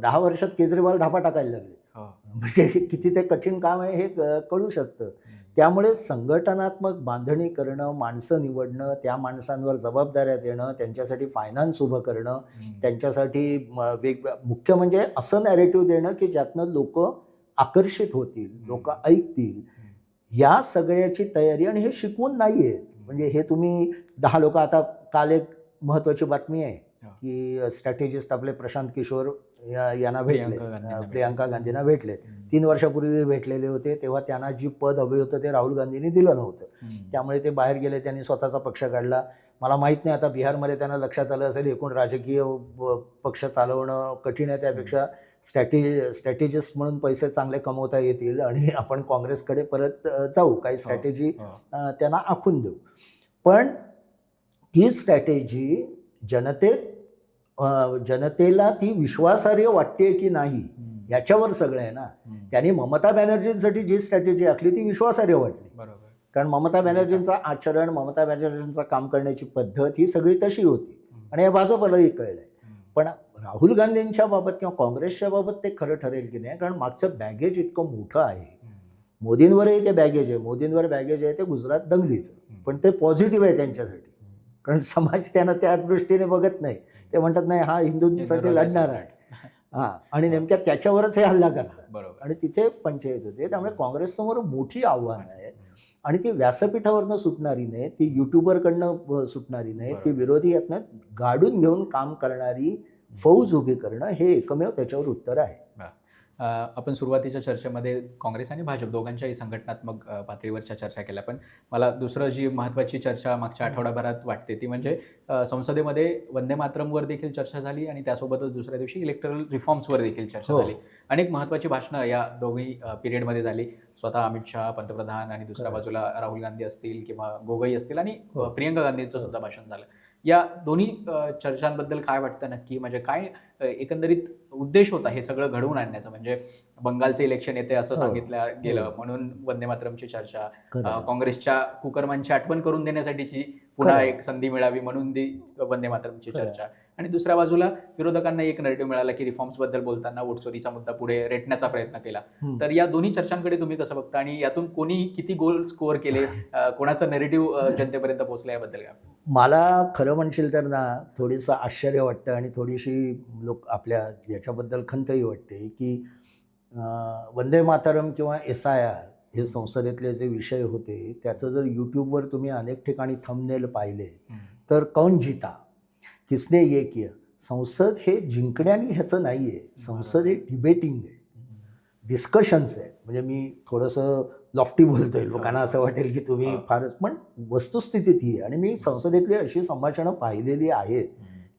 10 वर्षात केजरीवाल धापा टाकायला लागले. हो. म्हणजे किती ते कठीण काम आहे हे कळू शकतं. त्यामुळे संघटनात्मक बांधणी करणं, माणसं निवडणं, त्या माणसांवर जबाबदाऱ्या देणं, त्यांच्यासाठी फायनान्स उभं करणं, त्यांच्यासाठी मुख्य म्हणजे असं नॅरेटिव्ह देणं की ज्यातनं लोकं आकर्षित होतील, लोकं ऐकतील. या सगळ्याची तयारी, आणि हे शिकवून नाही आहे. म्हणजे हे तुम्ही 10 लोकं, आता काल एक महत्त्वाची बातमी आहे की स्ट्रॅटेजिस्ट आपले प्रशांत किशोर यांना भेटले, प्रियांका गांधींना भेटले. 3 वर्षापूर्वी भेटलेले होते, तेव्हा त्यांना जी पद हवे होतं ते राहुल गांधींनी दिलं नव्हतं. त्यामुळे ते बाहेर गेले, त्यांनी स्वतःचा पक्ष काढला. मला माहीत नाही आता बिहारमध्ये त्यांना लक्षात आलं असेल एकूण राजकीय पक्ष चालवणं कठीण आहे, त्यापेक्षा स्ट्रॅटेजिस्ट म्हणून पैसे चांगले कमवता येतील आणि आपण काँग्रेसकडे परत जाऊ, काही स्ट्रॅटेजी त्यांना आखून देऊ. पण ही स्ट्रॅटेजी जनतेला ती विश्वासार्ह वाटते की नाही याच्यावर सगळं आहे ना. त्यांनी ममता बॅनर्जींसाठी जी स्ट्रॅटेजी आखली ती विश्वासार्ह वाटली, कारण ममता बॅनर्जींचं आचरण, ममता बॅनर्जींचं काम करण्याची पद्धत ही सगळी तशी होती, आणि हे भाजपलाही कळलंय. पण राहुल गांधींच्या बाबत किंवा काँग्रेसच्या बाबत ते खरं ठरेल की नाही, कारण मागचं बॅगेज इतकं मोठं आहे. मोदींवरही ते बॅगेज आहे, मोदींवर बॅगेज आहे ते गुजरात दंगलीचं, पण ते पॉझिटिव्ह आहे त्यांच्यासाठी, कारण समाज त्यांना त्या दृष्टीने बघत नाही. ते म्हणतात नाही हा हिंदूंसाठी लढणार आहे, हां, आणि नेमक्या त्याच्यावरच हे हल्ला करतात, आणि तिथे पंचायत होते. त्यामुळे काँग्रेससमोर मोठी आव्हानं आहेत, आणि ती व्यासपीठावरनं सुटणारी नाही, ती युट्यूबरकडनं सुटणारी नाही, ती विरोधी यातनं गाडून घेऊन काम करणारी फौज उभी करणं हे एकमेव त्याच्यावर उत्तर आहे. आपण सुरुवातीच्या चर्चेमध्ये काँग्रेस आणि भाजप दोघांच्याही संघटनात्मक पातळीवरच्या चर्चा केल्या, पण मला दुसरं जी महत्त्वाची चर्चा मागच्या आठवड्याभरात वाटते ती म्हणजे संसदेमध्ये वंदे मातरमवर देखील चर्चा झाली, आणि त्यासोबतच दुसऱ्या दिवशी इलेक्टरल रिफॉर्म्सवर देखील चर्चा झाली. अनेक महत्त्वाची भाषणं या दोघी पिरियडमध्ये झाली. स्वतः अमित शहा पंतप्रधान, आणि दुसऱ्या बाजूला राहुल गांधी असतील किंवा गोगोई असतील, आणि प्रियंका गांधींचं सुद्धा भाषण झालं. या दोन्ही चर्चांबद्दल काय वाटतं नक्की, म्हणजे काय एकंदरीत उद्देश होता हे सगळं घडवून आणण्याचा? म्हणजे बंगालचे इलेक्शन येते असं सांगितलं गेलं म्हणून वंदे मातरमची चर्चा, काँग्रेसच्या कुकर्मांची आठवण करून देण्यासाठीची पुन्हा एक संधी मिळावी म्हणून वंदे मातरमची चर्चा, आणि दुसऱ्या बाजूला विरोधकांना एक नरेटिव्ह मिळाला की रिफॉर्म्स बद्दल बोलताना वोटचोरीचा मुद्दा पुढे रेटण्याचा प्रयत्न केला. तर या दोन्ही चर्चांकडे तुम्ही कसं बघता, आणि यातून कोणी किती गोल स्कोअर केले, कोणाचं नरेटिव्ह जनतेपर्यंत पोहोचलं, याबद्दल काय? मला खरं म्हणशील तर ना थोडंसं आश्चर्य वाटतं, आणि थोडीशी लोक आपल्या याच्याबद्दल खंतही वाटते की वंदे मातरम किंवा SIR हे संसदेतले जे विषय होते त्याचं जर यूट्यूबवर तुम्ही अनेक ठिकाणी थंबनेल पाहिले तर कौन जीता, किसने ये किया. संसद हे जिंकण्याने ह्याचं नाही आहे, संसद हे डिबेटिंग आहे, डिस्कशन्स आहे. म्हणजे मी थोडंसं लॉफ्टी बोलतोय, लोकांना असं वाटेल की तुम्ही फारच, पण वस्तुस्थिती ती आहे. आणि मी संसदेतली अशी संभाषणं पाहिलेली आहेत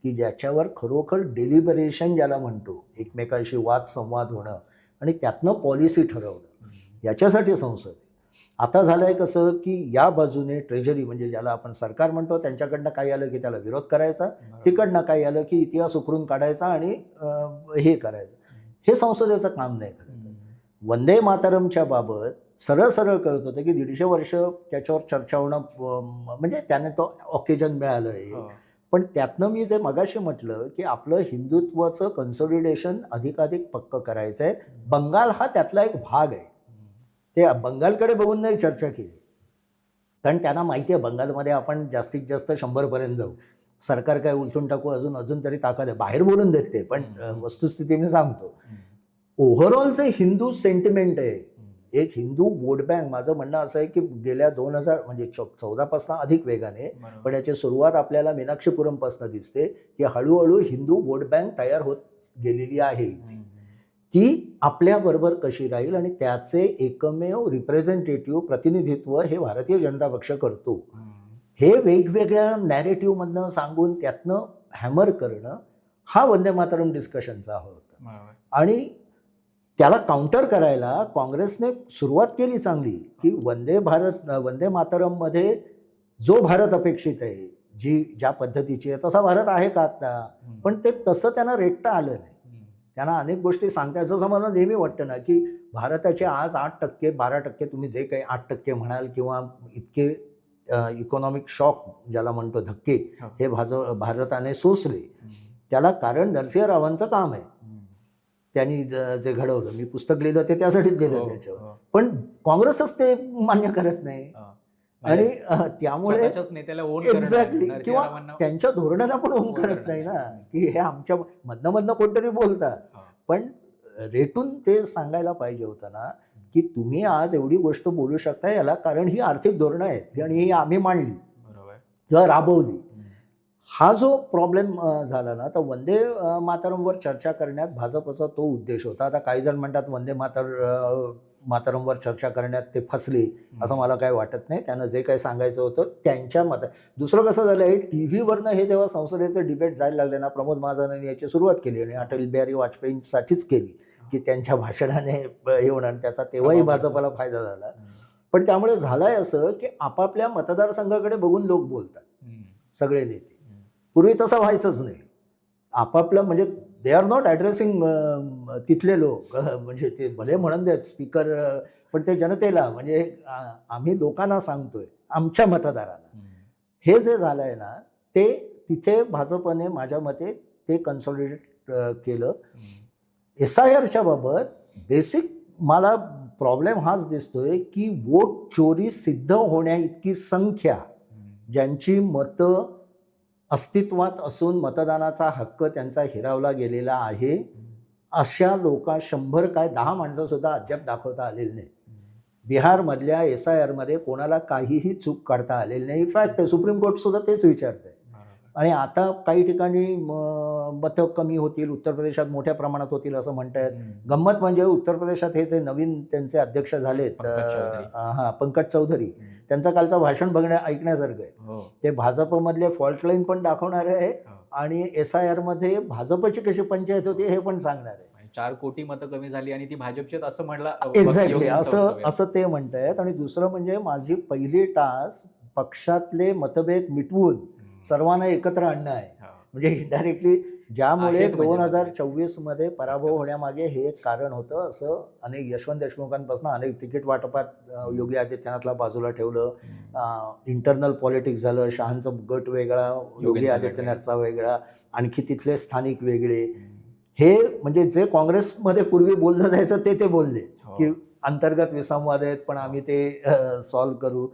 की ज्याच्यावर खरोखर डेलिबरेशन ज्याला म्हणतो, एकमेकांशी वाद संवाद होणं आणि त्यातनं पॉलिसी ठरवणं, याच्यासाठी संसद आहे. आता झालं आहे कसं की या बाजूने ट्रेजरी म्हणजे ज्याला आपण सरकार म्हणतो त्यांच्याकडनं काही आलं की त्याला विरोध करायचा, तिकडनं काही आलं की इतिहास उकरून काढायचा आणि हे करायचं. हे संसदेचं काम नाही करत. वंदे मातरमच्या बाबत सरळ सरळ कळत होतं की 150 वर्ष त्याच्यावर चर्चा होणं, म्हणजे त्याने तो ऑकेजन मिळालं आहे. पण त्यातनं मी जे मगाशी म्हटलं की आपलं हिंदुत्वाचं कन्सॉलिडेशन अधिकाधिक पक्क करायचं आहे. बंगाल हा त्यातला एक भाग आहे. ते बंगालकडे बघून नाही चर्चा केली, कारण त्यांना माहिती आहे बंगालमध्ये आपण जास्तीत जास्त 100पर्यंत जाऊ, सरकार काय उलटून टाकू, अजून तरी ताकद आहे, बाहेर बोलून देत ते. पण वस्तुस्थिती मी सांगतो, ओव्हरऑलचं हिंदू सेंटिमेंट आहे, एक हिंदू वोट बँक. माझं म्हणणं असं आहे की गेल्या 2014 पासून अधिक वेगाने, पण याची सुरुवात आपल्याला मीनाक्षीपुरमपासून दिसते की हळूहळू हिंदू वोट बँक तयार होत गेलेली आहे. ती आपल्याबरोबर कशी राहील आणि त्याचे एकमेव रिप्रेझेंटेटिव्ह प्रतिनिधित्व हे भारतीय जनता पक्ष करतो. हे वेगवेगळ्या नॅरेटिव्हमधनं सांगून त्यातनं हॅमर करणं हा वंदे मातरम डिस्कशनचा होता. आणि त्याला काउंटर करायला काँग्रेसने सुरुवात केली चांगली की वंदे मातरममध्ये जो भारत अपेक्षित आहे, ज्या पद्धतीची आहे तसा भारत आहे का आता, पण ते तसं त्यांना रेटता आलं नाही. त्यांना अनेक गोष्टी सांगतायचं. असं मला नेहमी वाटतं ना की भारताचे आज 8%, 12%, तुम्ही जे काही 8% म्हणाल किंवा इतके इकॉनॉमिक शॉक ज्याला म्हणतो, धक्के हे भारताने सोसले, त्याला कारण नरसिंह रावांचं काम आहे. त्यांनी जे घडवलं, मी पुस्तक लिहिलं ते त्यासाठीच लिहिलं हो, त्याच्यावर. हो. पण काँग्रेसच ते मान्य करत नाही. आणि त्यामुळे स्वतःच्याच नेत्याला ओन करणं, एक्झॅक्टली, नरसिंह किंवा रावांना त्यांच्या धोरणाला पण ओन ओन करत करणं नाही ना, नाही. की हे आमच्या मधनं मधनं कोणतरी बोलतात. पण रेटून ते सांगायला पाहिजे होतं ना, की तुम्ही आज एवढी गोष्ट बोलू शकता, याला कारण ही आर्थिक धोरणं आहेत आणि ही आम्ही मांडली बरोबर. किंवा राबवली. हा जो प्रॉब्लेम झाला ना, तर वंदे मातरमवर चर्चा करण्यात भाजपचा तो उद्देश होता. आता काही जण म्हणतात वंदे मातरमवर चर्चा करण्यात ते फसले, असं मला काही वाटत नाही. त्यांना जे काही सांगायचं होतं त्यांच्या मत. दुसरं कसं झालं आहे, टी व्हीवरनं हे जेव्हा संसदेचं डिबेट जायला लागले ना, प्रमोद महाजनांनी याची सुरुवात केली आणि अटल बिहारी वाजपेयींसाठीच केली, की त्यांच्या भाषणाने हे होणार. त्याचा तेव्हाही भाजपला फायदा झाला. पण त्यामुळे झालंय असं, की आपापल्या मतदारसंघाकडे बघून लोक बोलतात सगळे नेते. पूर्वी तसं व्हायचंच नाही. आपापलं म्हणजे दे आर नॉट ॲड्रेसिंग तिथले लोक, म्हणजे ते भले म्हणून देत स्पीकर, पण ते जनतेला, म्हणजे आम्ही लोकांना सांगतोय, आमच्या मतदारांना. हे जे झालं आहे ना, ते तिथे भाजपने माझ्या मते ते कन्सॉलिडेट केलं. SIRच्या बाबत बेसिक मला प्रॉब्लेम हाच दिसतोय, की वोट चोरी सिद्ध होण्या इतकी संख्या, ज्यांची मतं अस्तित्वात असून मतदानाचा हक्क त्यांचा हिरावला गेलेला आहे, अशा 100 काय 10 माणसंसुद्धा अद्याप दाखवता आलेली नाही. बिहारमधल्या SIRमध्ये कोणाला काहीही चूक काढता आलेली नाही. इनफॅक्ट सुप्रीम कोर्टसुद्धा तेच विचारतंय. आणि आता काही ठिकाणी मतं कमी होतील, उत्तर प्रदेशात मोठ्या प्रमाणात होतील असं म्हणतायत. गंमत म्हणजे उत्तर प्रदेशात हे जे नवीन त्यांचे अध्यक्ष झालेत, पंकज चौधरी, त्यांचं कालचं भाषण ऐकण्यासारखं आहे. ते भाजपमधले फॉल्ट लाईन पण दाखवणार आहे आणि SIRमध्ये भाजपची कशी पंचायत होती हे पण सांगणार आहे. 4 कोटी मतं कमी झाली आणि ती भाजपची असं म्हणलं. एक्झॅक्टली, असं ते म्हणतायत. आणि दुसरं म्हणजे माझी पहिली टास्क पक्षातले मतभेद मिटवून सर्वांना एकत्र आणणं आहे. म्हणजे इनडायरेक्टली ज्यामुळे 2024मध्ये पराभव होण्यामागे हे एक कारण होतं. असं अनेक यशवंत देशमुखांपासून अनेक तिकीट वाटपात योगी आदित्यनाथला बाजूला ठेवलं, इंटरनल पॉलिटिक्स झालं, शहांचा गट वेगळा, योगी आदित्यनाथचा वेगळा, आणखी तिथले स्थानिक वेगळे. हे म्हणजे जे काँग्रेसमध्ये पूर्वी बोललं जायचं ते बोलले, की अंतर्गत विसंवाद आहेत पण आम्ही ते सॉल्व्ह करू.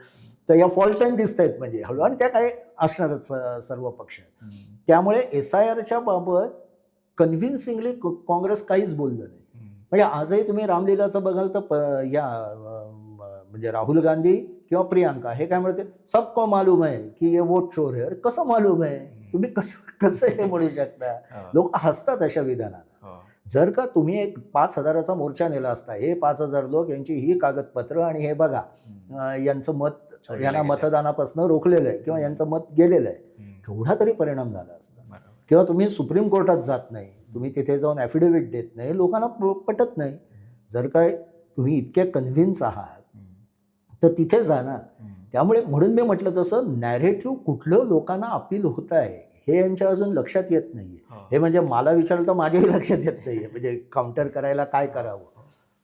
तर या फॉल्ट लाईन दिसत आहेत म्हणजे हळू, आणि त्या काय असणारच सर्व पक्षात. त्यामुळे SIRच्या बाबत कन्व्हिन्सिंगली काँग्रेस काहीच बोललं नाही. म्हणजे आजही तुम्ही रामलीलाचं बघाल तर म्हणजे राहुल गांधी किंवा प्रियांका हे काय म्हणते, सबको मालूम आहे की ये वोट चोर है. कसं मालूम आहे? तुम्ही कसं हे म्हणू शकता? लोक हसतात अशा विधानाला. जर का तुम्ही एक 5,000चा मोर्चा नेला असता, हे 5,000 लोक, यांची ही कागदपत्र आणि हे बघा, यांचं मत यांना मतदानापासून रोखलेलं आहे किंवा यांचं मत गेलेलं आहे, केवढा तरी परिणाम झाला असता. किंवा तुम्ही सुप्रीम कोर्टात जात नाही, तुम्ही तिथे जाऊन ॲफिडेव्हिट देत नाही, लोकांना पटत नाही. जर काय तुम्ही इतके कन्व्हिन्स आहात तर तिथे जा ना. त्यामुळे म्हणून मी म्हटलं तसं, नॅरेटिव्ह कुठलं लोकांना अपील होत आहे हे यांच्या अजून लक्षात येत नाहीये. हे म्हणजे मला विचारलं तर माझ्याही लक्षात येत नाहीये, म्हणजे काउंटर करायला काय करावं.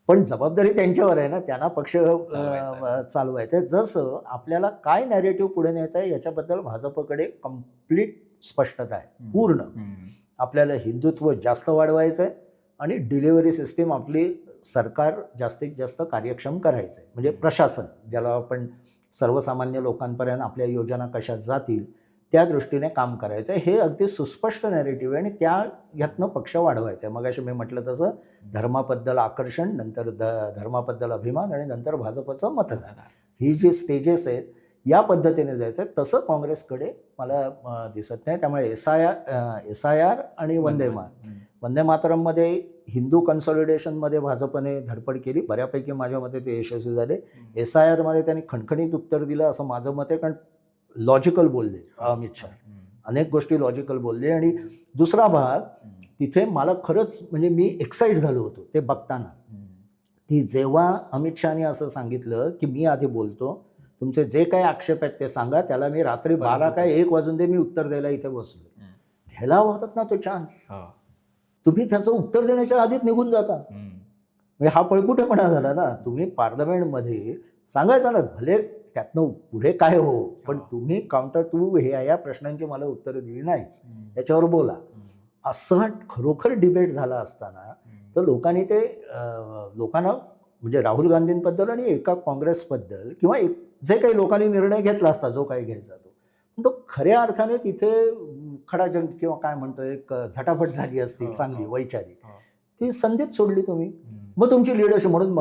पण जबाबदारी त्यांच्यावर आहे ना, त्यांना पक्ष चालवायचा आहे. जसं आपल्याला काय नॅरेटिव्ह पुढे न्यायचं आहे याच्याबद्दल भाजपकडे कम्प्लीट स्पष्टता आहे, पूर्ण. आपल्याला हिंदुत्व जास्त वाढवायचं आहे आणि डिलिव्हरी सिस्टीम आपली सरकार जास्तीत जास्त कार्यक्षम करायचं आहे. म्हणजे प्रशासन, ज्याला आपण सर्वसामान्य लोकांपर्यंत आपल्या योजना कशा जातील त्या दृष्टीने काम करायचं आहे. हे अगदी सुस्पष्ट नॅरेटिव्ह आहे आणि ह्यातनं पक्ष वाढवायचा आहे. मग असे मी म्हटलं तसं, धर्माबद्दल आकर्षण, नंतर धर्माबद्दल अभिमान आणि नंतर भाजपचं मतदान, ही जी स्टेजेस आहेत या पद्धतीने जायचं आहे. तसं काँग्रेसकडे मला दिसत नाही. त्यामुळे SIR आणि वंदे मातरममध्ये हिंदू कन्सॉलिडेशनमध्ये भाजपने धडपड केली, बऱ्यापैकी माझ्या मते ते यशस्वी झाले. SIRमध्ये त्यांनी खणखणीत उत्तर दिलं असं माझं मत आहे, कारण लॉजिकल बोलले अमित शहा, अनेक गोष्टी लॉजिकल बोलले. आणि दुसरा भाग, तिथे मला खरंच म्हणजे मी एक्साईट झालो होतो ते बघताना, की जेव्हा अमित शहाने असं सांगितलं की मी आधी बोलतो, तुमचे जे काही आक्षेप आहेत ते सांगा, त्याला मी रात्री 12 काय 1 वाजून दे, मी उत्तर द्यायला इथे बसलो. घ्यायला होतात ना तो चान्स, तुम्ही त्याचं उत्तर देण्याच्या आधीच निघून जाता. म्हणजे हा पळकुटेपणा झाला ना. तुम्ही पार्लमेंटमध्ये सांगायचं ना, भले त्यातनं पुढे काय हो, पण तुम्ही काउंटर, तू या प्रश्नांची मला उत्तरं दिली नाहीस, त्याच्यावर बोला. असा खरोखर डिबेट झाला असताना तर लोकांनी ते लोकांना म्हणजे राहुल गांधींबद्दल आणि एका काँग्रेसबद्दल किंवा जे काही लोकांनी निर्णय घेतला असता जो काही घ्यायचा पण तो खऱ्या अर्थाने तिथे खडाजंग किंवा काय म्हणतो एक झटापट झाली असती चांगली वैचारिक, ती संधीच सोडली तुम्ही. मग तुमची लीडरशिप म्हणून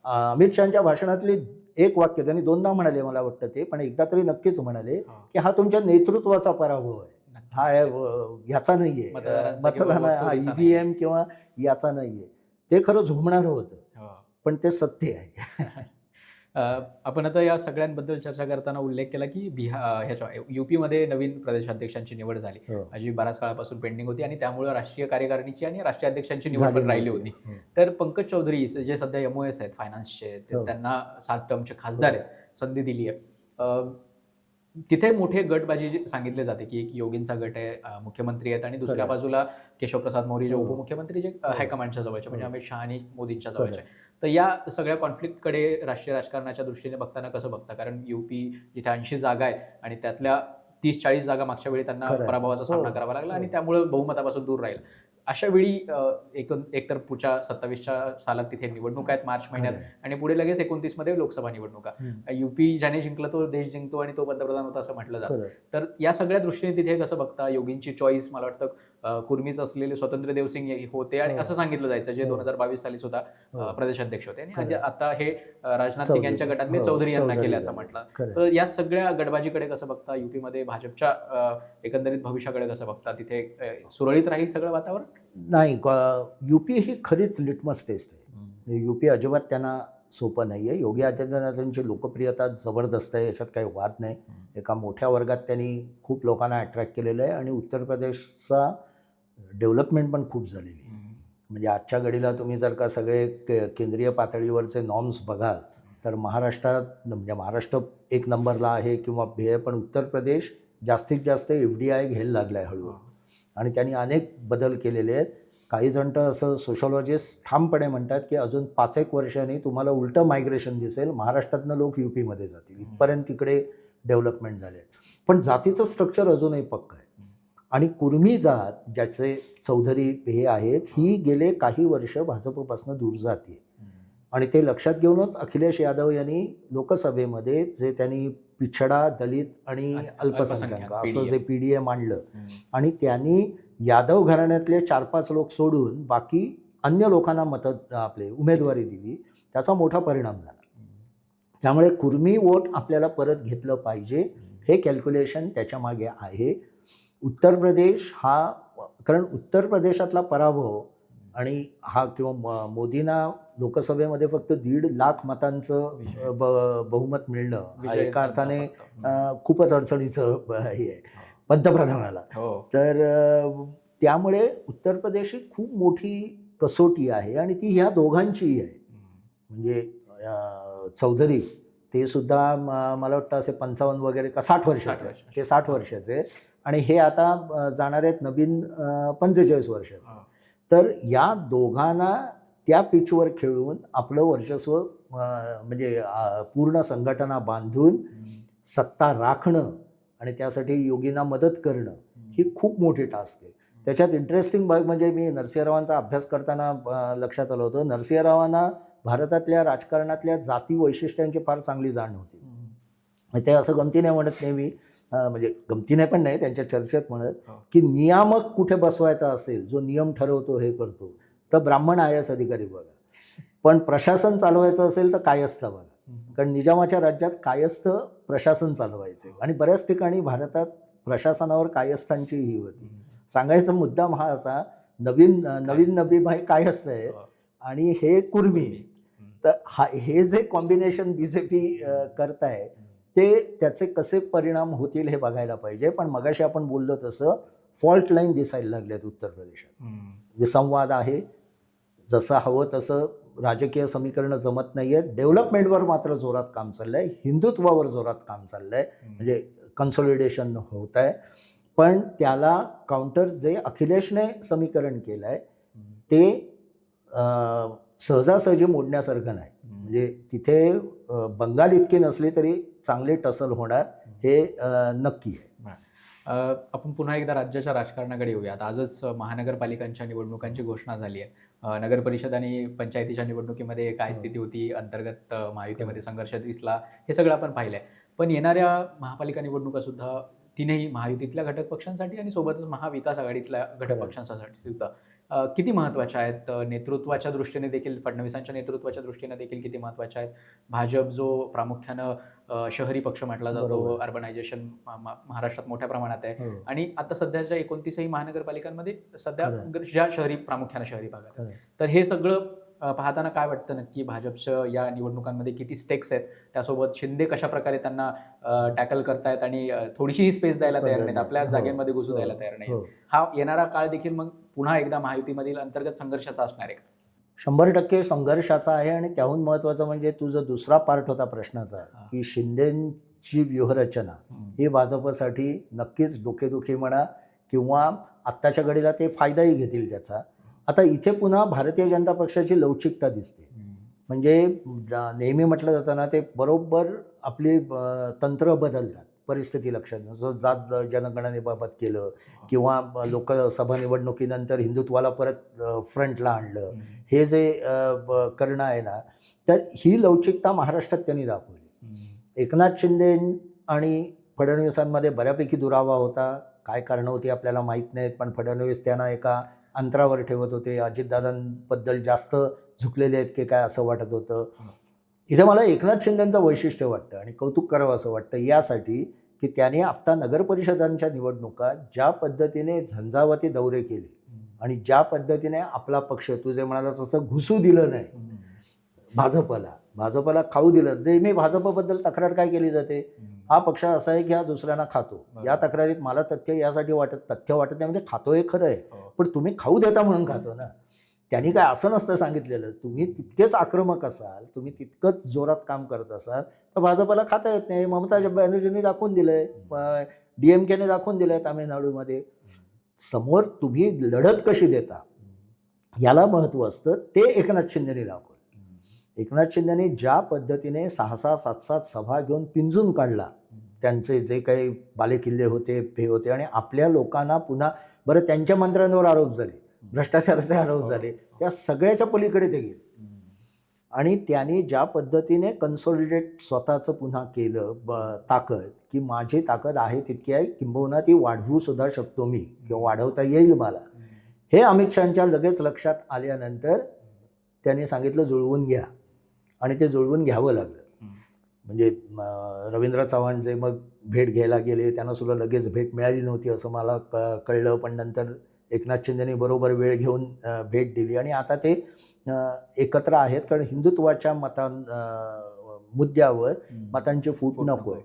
अमित शहाच्या भाषणातली एक वाक्य त्यांनी दोनदा म्हणाले मला वाटतं ते, पण एकदा तरी नक्कीच म्हणाले की हा तुमच्या नेतृत्वाचा पराभव आहे, हा ह्याचा नाहीये मतदान ईव्हीएम किंवा याचा नाहीये. ते खरं झोमणारं होतं पण ते सत्य आहे. आपण आता या सगळ्यांबद्दल चर्चा करताना उल्लेख केला की ह्याच्या युपीमध्ये नवीन प्रदेशाध्यक्षांची निवड झाली, जी बऱ्याच काळापासून पेंडिंग होती आणि त्यामुळे राष्ट्रीय कार्यकारिणीची आणि राष्ट्रीय अध्यक्षांची निवड पण राहिली होती. तर पंकज चौधरी जे सध्या एमओएस आहेत फायनान्सचे, त्यांना 7 टर्मचे खासदार आहेत, संधी दिली आहे. तिथे मोठे गटबाजी सांगितले जाते की एक योगींचा गट आहे, मुख्यमंत्री आहेत, आणि दुसऱ्या बाजूला केशवप्रसाद मौर्य जे उपमुख्यमंत्री जे हायकमांडच्या जवळचे म्हणजे अमित शहा आणि मोदींच्या जवळचे. तर या सगळ्या कॉन्फ्लिक्टकडे राष्ट्रीय राजकारणाच्या दृष्टीने बघताना कसं बघता? कारण युपी जिथे 80 जागा आहेत आणि त्यातल्या 30-40 जागा मागच्या वेळी त्यांना पराभवाचा सामना करावा लागला आणि त्यामुळे बहुमतापासून दूर राहील. अशा वेळी एकतर पुढच्या 27च्या सालात तिथे निवडणुका आहेत मार्च महिन्यात आणि पुढे लगेच 29 मध्ये लोकसभा निवडणुका. युपी ज्याने जिंकला तो देश जिंकतो आणि तो पंतप्रधान होता असं म्हटलं जातं. तर या सगळ्या दृष्टीने तिथे कसं बघता? योगींची चॉईस मला वाटतं कुर्मीच असलेले स्वतंत्र देवसिंग होते आणि असं सांगितलं जायचं जे 2022 साली सुद्धा प्रदेशाध्यक्ष होते आणि आता हे राजनाथ सिंग यांच्या गटातले चौधरी यांना केलं असं म्हटलं. तर या सगळ्या गटबाजीकडे कसं बघता? युपीमध्ये भाजपच्या एकंदरीत भविष्याकडे कसं बघता? तिथे सुरळीत राहील सगळं वातावरण? नाही, युपी ही खरीच लिटमस टेस्ट आहे. युपी अजिबात त्यांना सोपं नाही आहे. योगी आदित्यनाथांची लोकप्रियता जबरदस्त आहे, याच्यात काही वाद नाही. एका मोठ्या वर्गात त्यांनी खूप लोकांना अट्रॅक्ट केलेलं आहे आणि उत्तर प्रदेशचा डेव्हलपमेंट पण खूप झालेली आहे. म्हणजे आजच्या घडीला तुम्ही जर का सगळे केंद्रीय पातळीवरचे नॉर्म्स बघाल तर महाराष्ट्रात म्हणजे महाराष्ट्र एक नंबरला आहे किंवा पण उत्तर प्रदेश जास्तीत जास्त FDI घ्यायला लागला आहे हळूहळू आणि त्यांनी अनेक बदल केलेले आहेत. काही जण तर असं सोशॉलॉजिस्ट ठामपणे म्हणतात की अजून 5-1 वर्षांनी तुम्हाला उलटं मायग्रेशन दिसेल, महाराष्ट्रातनं लोक UPमध्ये जातील, इथपर्यंत तिकडे डेव्हलपमेंट झाले. पण जातीचं स्ट्रक्चर अजूनही पक्कं आहे आणि कुर्मी जात ज्याचे चौधरी हे आहेत ही गेले काही वर्ष भाजपपासून दूर जाते आणि ते लक्षात घेऊनच अखिलेश यादव यांनी लोकसभेमध्ये जे त्यांनी पिछडा, दलित आणि अल्पसंख्याक असं जे PDA मांडलं आणि त्यांनी यादव घराण्यातले 4-5 लोक सोडून बाकी अन्य लोकांना आपले उमेदवारी दिली, त्याचा मोठा परिणाम झाला. त्यामुळे कुर्मी वोट आपल्याला परत घेतलं पाहिजे हे कॅल्क्युलेशन त्याच्या मागे आहे. उत्तर प्रदेश हा कारण उत्तर प्रदेशातला पराभव आणि हा किंवा मोदींना लोकसभेमध्ये फक्त 1.5 लाख मतांचं बहुमत मिळणं हा एका अर्थाने खूपच अडचणीचं हे आहे पंतप्रधानाला. तर त्यामुळे उत्तर प्रदेश ही खूप मोठी कसोटी आहे आणि ती ह्या दोघांचीही आहे. म्हणजे चौधरी ते सुद्धा मला वाटतं असे 55 वगैरे का 60 वर्षाचे, ते 60 वर्षाचे आणि हे आता जाणार आहेत नवीन 45 वर्षाचे. तर या दोघांना त्या पिचवर खेळून आपलं वर्चस्व म्हणजे पूर्ण संघटना बांधून सत्ता राखणं आणि त्यासाठी योगींना मदत करणं ही खूप मोठी टास्क आहे. त्याच्यात इंटरेस्टिंग भाग म्हणजे मी नरसिंहरावांचा अभ्यास करताना लक्षात आलं होतं, नरसिंहरावांना भारतातल्या राजकारणातल्या जाती वैशिष्ट्यांची फार चांगली जाण होती. ते असं गमतीने म्हणत नाही मी, म्हणजे गमतीने पण नाही, त्यांच्या चर्चेत म्हणत की नियामक कुठे बसवायचा असेल, जो नियम ठरवतो हे करतो, तर ब्राह्मण IAS अधिकारी बघा. पण प्रशासन चालवायचं असेल तर कायस्थ बघा. कारण निजामाच्या राज्यात कायस्थ प्रशासन चालवायचे आणि बऱ्याच ठिकाणी भारतात प्रशासनावर कायस्थांची ही होती. सांगायचा मुद्दाम हा असा, नवीन नबी भाई कायस्थ आहे आणि हे कुर्मी. तर हे जे कॉम्बिनेशन BJP करताय ते त्याचे कसे परिणाम होतील हे बघायला पाहिजे. पण मगाशी आपण बोललो तसं फॉल्ट लाईन दिसायला लागल्यात उत्तर प्रदेशात. विसंवाद आहे, जसं हवं तसं राजकीय समीकरणं जमत नाही आहेत. डेव्हलपमेंटवर मात्र जोरात काम चाललं आहे, हिंदुत्वावर जोरात काम चाललं आहे, म्हणजे कन्सॉलिडेशन होत आहे. पण त्याला काउंटर जे अखिलेशने समीकरण केलं आहे ते सहजासहजी मोडण्यासारखं नाही. म्हणजे तिथे बंगाल इतकी नसली तरी चांगले टसल होणार हे नक्की आहे. आपण पुन्हा एकदा राज्याच्या राजकारणाकडे येऊयात. आजच महानगरपालिकांच्या निवडणुकांची घोषणा झाली आहे. नगर परिषद आणि पंचायतीच्या निवडणुकीमध्ये काय हो. स्थिती होती, अंतर्गत महायुतीमध्ये संघर्ष दिसला, हे सगळं आपण पाहिलंय. पण येणाऱ्या महापालिका निवडणुका सुद्धा तीनही महायुतीतल्या घटक पक्षांसाठी आणि सोबतच महाविकास आघाडीतल्या घटक खरं आहे. पक्षांसाठी सुद्धा किती महत्त्वाच्या आहेत? नेतृत्वाच्या दृष्टीने देखील फडणवीसांच्या नेतृत्वाच्या दृष्टीने देखील किती महत्त्वाच्या आहेत? भाजप जो प्रामुख्यानं शहरी पक्ष म्हटला जातो, बरोबर. अर्बनायझेशन महाराष्ट्रात मोठ्या प्रमाणात आहे हो. आणि आता सध्याच्या 29ही महानगरपालिकांमध्ये सध्या खरं आहे. ज्या प्रामुख्यानं शहरी भागात खरं आहेत. आहे. तर हे सगळं पाहताना काय वाटतं नक्की भाजपच्या या निवडणुकांमध्ये किती स्टेक्स आहेत? त्यासोबत शिंदे कशाप्रकारे त्यांना टॅकल करतायत आणि थोडीशीही स्पेस द्यायला तयार नाहीत, आपल्या हो, जागेमध्ये घुसू हो, द्यायला तयार नाहीत. हो. हा येणारा काळ देखील मग पुन्हा एकदा महायुतीमधील अंतर्गत संघर्षाचा असणार आहे का? 100% संघर्षाचा आहे आणि त्याहून महत्त्वाचं म्हणजे तुझा दुसरा पार्ट होता प्रश्नाचा, हां. की शिंदेची व्यूहरचना ही भाजपसाठी नक्कीच डोकेदुखी म्हणा किंवा आत्ताच्या घडीला ते फायदाही घेतील त्याचा. आता इथे पुन्हा भारतीय जनता पक्षाची लवचिकता दिसते. म्हणजे नेहमी म्हटलं जातं ना, ते बरोबर आपली तंत्र बदलतात परिस्थिती लक्षात घेऊन. जसं जात जनगणनेबाबत केलं किंवा लोकसभा निवडणुकीनंतर हिंदुत्वाला परत फ्रंटला आणलं, हे जे करणं आहे ना, तर ही लवचिकता महाराष्ट्रात त्यांनी दाखवली. एकनाथ शिंदे आणि फडणवीसांमध्ये बऱ्यापैकी दुरावा होता. काय कारणं होती आपल्याला माहीत नाहीत, पण फडणवीस त्यांना एका अंतरावर ठेवत होते. अजितदादांबद्दल जास्त झुकलेले आहेत की काय असं वाटत होतं. इथे मला एकनाथ शिंदेंचं वैशिष्ट्य वाटतं आणि कौतुक करावं असं वाटतं यासाठी, की त्याने आत्ता नगरपरिषदांच्या निवडणुका ज्या पद्धतीने झंझावाती दौरे केले आणि ज्या पद्धतीने आपला पक्ष, तू जे म्हणाला तसं घुसू दिलं नाही भाजपला खाऊ दिलं. नेहमी भाजपबद्दल तक्रार काय केली जाते, हा पक्ष असा आहे की हा दुसऱ्यांना खातो. या तक्रारीत मला तथ्य यासाठी तथ्य वाटत नाही, म्हणजे खातो हे खरं आहे, पण तुम्ही खाऊ देता म्हणून खातो ना. त्यांनी काय असं नसतं सांगितलेलं, तुम्ही तितकेच आक्रमक असाल, तुम्ही तितकंच जोरात काम करत असाल तर भाजपला खाता येत नाही. ममता बॅनर्जींनी दाखवून दिलंय, DMKने दाखवून दिलंय तामिळनाडूमध्ये. समोर तुम्ही लढत कशी देता याला महत्त्व असतं, ते एकनाथ शिंदेने दाखवलं. एकनाथ शिंदेने ज्या पद्धतीने 6-6, 7-7 सभा घेऊन पिंजून काढला त्यांचे जे काही बालेकिल्ले होते हे होते, आणि आपल्या लोकांना पुन्हा, बरं त्यांच्या मंत्र्यांवर आरोप झाले, भ्रष्टाचाराचे आरोप झाले, त्या सगळ्याच्या पलीकडे ते गेले. आणि त्यांनी ज्या पद्धतीने कन्सॉलिडेट स्वतःचं पुन्हा केलं ताकद, की माझी ताकद आहे तितकी आहे, किंबहुना ती वाढवू सुद्धा शकतो मी किंवा वाढवता येईल मला, हे अमित शहांच्या लगेच लक्षात आल्यानंतर त्यांनी सांगितलं जुळवून घ्या, आणि ते जुळवून घ्यावं लागलं. म्हणजे रवींद्र चव्हाण जे मग भेट घ्यायला गेले, त्यांना सुद्धा लगेच भेट मिळाली नव्हती असं मला कळलं, पण नंतर एकनाथ शिंदेने बरोबर वेळ घेऊन भेट दिली आणि आता ते एकत्र आहेत, कारण हिंदुत्वाच्या मुद्द्यावर मतांची फूट नको आहे.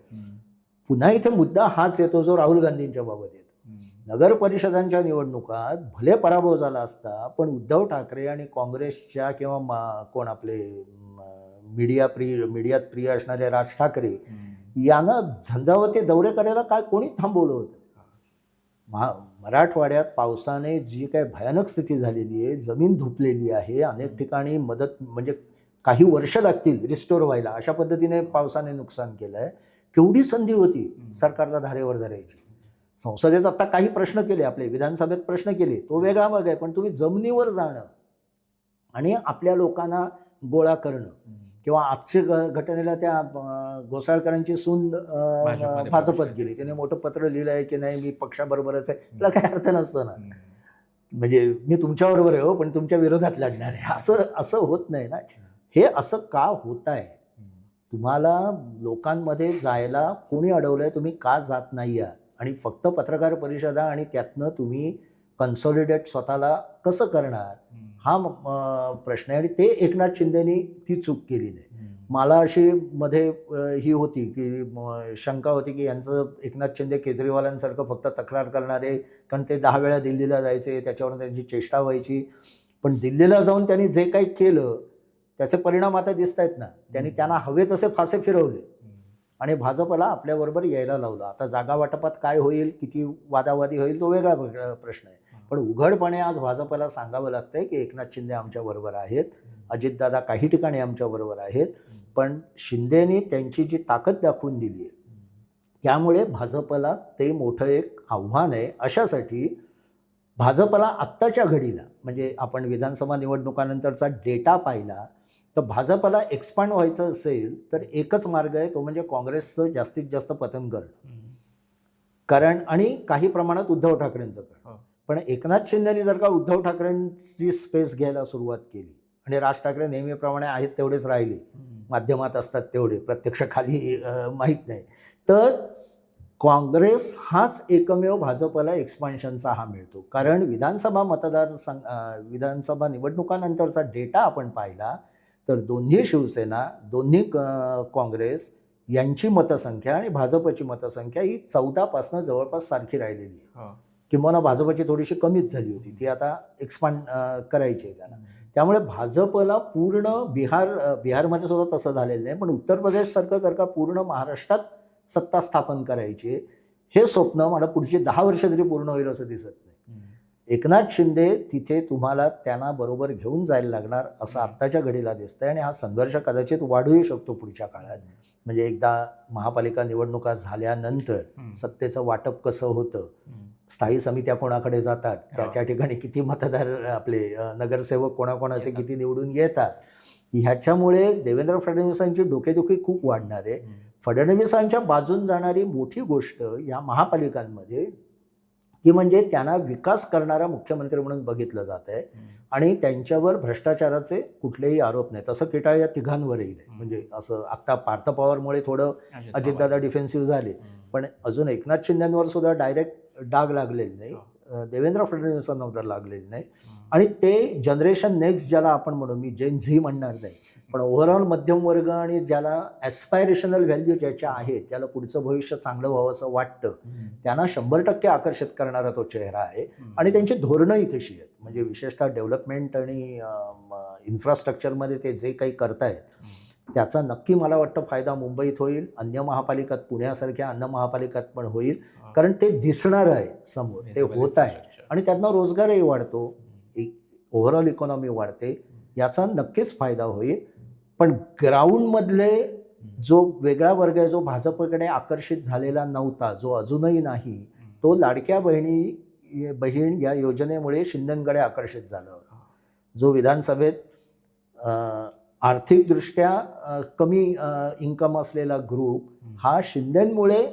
पुन्हा इथे मुद्दा हाच येतो जो राहुल गांधींच्या बाबत येतो. नगर परिषदांच्या निवडणुकात भले पराभव झाला असता, पण उद्धव ठाकरे आणि काँग्रेसच्या किंवा कोण आपले मीडियात प्रिय असणारे राज ठाकरे यांना झंझावती दौरे करायला काय कोणी थांबवलं होतं? मराठवाड्यात पावसाने जी काय भयानक स्थिती झालेली आहे, जमीन धुपलेली आहे, अनेक ठिकाणी मदत म्हणजे काही वर्ष लागतील रिस्टोर व्हायला, अशा पद्धतीने पावसाने नुकसान केलं आहे. केवढी संधी होती सरकारला धारेवर धरायची. संसदेत आता काही प्रश्न केले, आपले विधानसभेत प्रश्न केले, तो वेगळा भाग आहे, पण तुम्ही जमिनीवर जाणं आणि आपल्या लोकांना गोळा करणं, किंवा आजच्या घटनेला त्या घोसाळकरांची सून भाजपत गेली, त्याने मोठं पत्र लिहिलं आहे की नाही मी पक्षाबरोबरच आहे, त्याला काही अर्थ नसतो ना. म्हणजे मी तुमच्याबरोबर आहे हो, पण तुमच्या विरोधात लढणार आहे, असं होत नाही ना. हे असं का होत आहे? तुम्हाला लोकांमध्ये जायला कोणी अडवलंय? तुम्ही का जात नाही आहात? आणि फक्त पत्रकार परिषदा आणि त्यातनं तुम्ही कन्सॉलिडेट स्वतःला कसं करणार, हा प्रश्न आहे. आणि ते एकनाथ शिंदेनी ती चूक केली नाही. मला अशी मध्ये ही होती की शंका होती की यांचं एकनाथ शिंदे केजरीवालांसारखं फक्त तक्रार करणारे, कारण ते 10 वेळा दिल्लीला जायचे, त्याच्यावर त्यांची चेष्टा व्हायची. पण दिल्लीला जाऊन त्यांनी जे काही केलं त्याचे परिणाम आता दिसत आहेत ना. त्यांना हवे तसे फासे फिरवले आणि भाजपला आपल्याबरोबर यायला लावलं. आता जागा वाटपात काय होईल, किती वादावादी होईल, तो वेगळा प्रश्न आहे. पण उघडपणे आज भाजपला सांगावं लागतंय की एकनाथ शिंदे आमच्याबरोबर आहेत, अजितदादा काही ठिकाणी आमच्याबरोबर आहेत, पण शिंदेनी त्यांची जी ताकद दाखवून दिली आहे त्यामुळे भाजपला ते मोठं एक आव्हान आहे. अशासाठी भाजपला आत्ताच्या घडीला म्हणजे आपण विधानसभा निवडणुकानंतरचा डेटा पाहिला तर भाजपला एक्सपांड व्हायचं असेल तर एकच मार्ग आहे, तो म्हणजे काँग्रेसचं जास्तीत जास्त पतन करणं. कारण आणि काही प्रमाणात उद्धव ठाकरेंचं करणं. पण एकनाथ शिंदेनी जर का उद्धव ठाकरेंची स्पेस घ्यायला सुरुवात केली आणि राज ठाकरे नेहमीप्रमाणे आहेत तेवढेच राहिले, माध्यमात असतात तेवढे, प्रत्यक्ष खाली माहीत नाही, तर काँग्रेस हाच एकमेव भाजपला एक्सपान्शनचा हा मिळतो. कारण विधानसभा निवडणुकानंतरचा डेटा आपण पाहिला तर दोन्ही शिवसेना, दोन्ही काँग्रेस यांची मतसंख्या आणि भाजपची मतसंख्या ही 14 पासून जवळपास सारखी राहिलेली आहे. किंवा भाजपची थोडीशी कमीच झाली होती, ती आता एक्सपांड करायची आहे त्यांना. त्यामुळे भाजपला पूर्ण बिहारमध्ये सुद्धा तसं झालेलं नाही, पण उत्तर प्रदेशसारखं जर का पूर्ण महाराष्ट्रात सत्ता स्थापन करायची हे स्वप्न मला पुढची 10 वर्ष तरी पूर्ण होईल असं दिसत नाही. एकनाथ शिंदे तिथे तुम्हाला त्यांना बरोबर घेऊन जायला लागणार असं आत्ताच्या घडीला दिसतंय आणि हा संघर्ष कदाचित वाढूही शकतो पुढच्या काळात. म्हणजे एकदा महापालिका निवडणुका झाल्यानंतर सत्तेचं वाटप कसं होतं, स्थायी समित्या कोणाकडे जातात, त्या ठिकाणी किती मतदार आपले नगरसेवक कोणाकोणाचे किती निवडून येतात, ह्याच्यामुळे देवेंद्र फडणवीसांची डोकेदुखी खूप वाढणार आहे. फडणवीसांच्या बाजून जाणारी मोठी गोष्ट या महापालिकांमध्ये की म्हणजे त्यांना विकास करणारा मुख्यमंत्री म्हणून बघितलं जात आहे आणि त्यांच्यावर भ्रष्टाचाराचे कुठलेही आरोप नाही. तसं केटाळ या तिघांवरही नाही. म्हणजे असं आत्ता पार्थ पवारमुळे थोडं अजितदादा डिफेन्सिव्ह झाले, पण अजून एकनाथ शिंदेंवर सुद्धा डायरेक्ट डाग लागलेले नाही, देवेंद्र फडणवीसांवर लागलेले नाही. आणि ते जनरेशन नेक्स्ट ज्याला आपण म्हणू, मी जेन झी म्हणणार नाही, पण ओव्हरऑल मध्यम वर्ग आणि ज्याला ॲस्पायरेशनल व्हॅल्यू ज्याच्या आहेत, ज्याला पुढचं भविष्य चांगलं व्हावं असं वाटतं, त्यांना 100% आकर्षित करणारा तो चेहरा आहे. आणि त्यांची धोरणंही तशी आहेत. म्हणजे विशेषतः डेव्हलपमेंट आणि इन्फ्रास्ट्रक्चरमध्ये ते जे काही करतायत त्याचा नक्की मला वाटतं फायदा मुंबईत होईल, अन्य महापालिकात, पुण्यासारख्या अन्य महापालिकात पण होईल. कारण ते दिसणार आहे समोर, ते होत आहे आणि त्यातनं रोजगारही वाढतो, ओव्हरऑल इकॉनॉमी वाढते, याचा नक्कीच फायदा होईल. पण ग्राउंडमधले जो वेगळा वर्ग आहे, जो भाजपकडे आकर्षित झालेला नव्हता, जो अजूनही नाही, तो लाडक्या बहीण या योजनेमुळे शिंदेंकडे आकर्षित झाला होता. जो विधानसभेत आर्थिकदृष्ट्या कमी इन्कम असलेला ग्रुप हा शिंदेंमुळे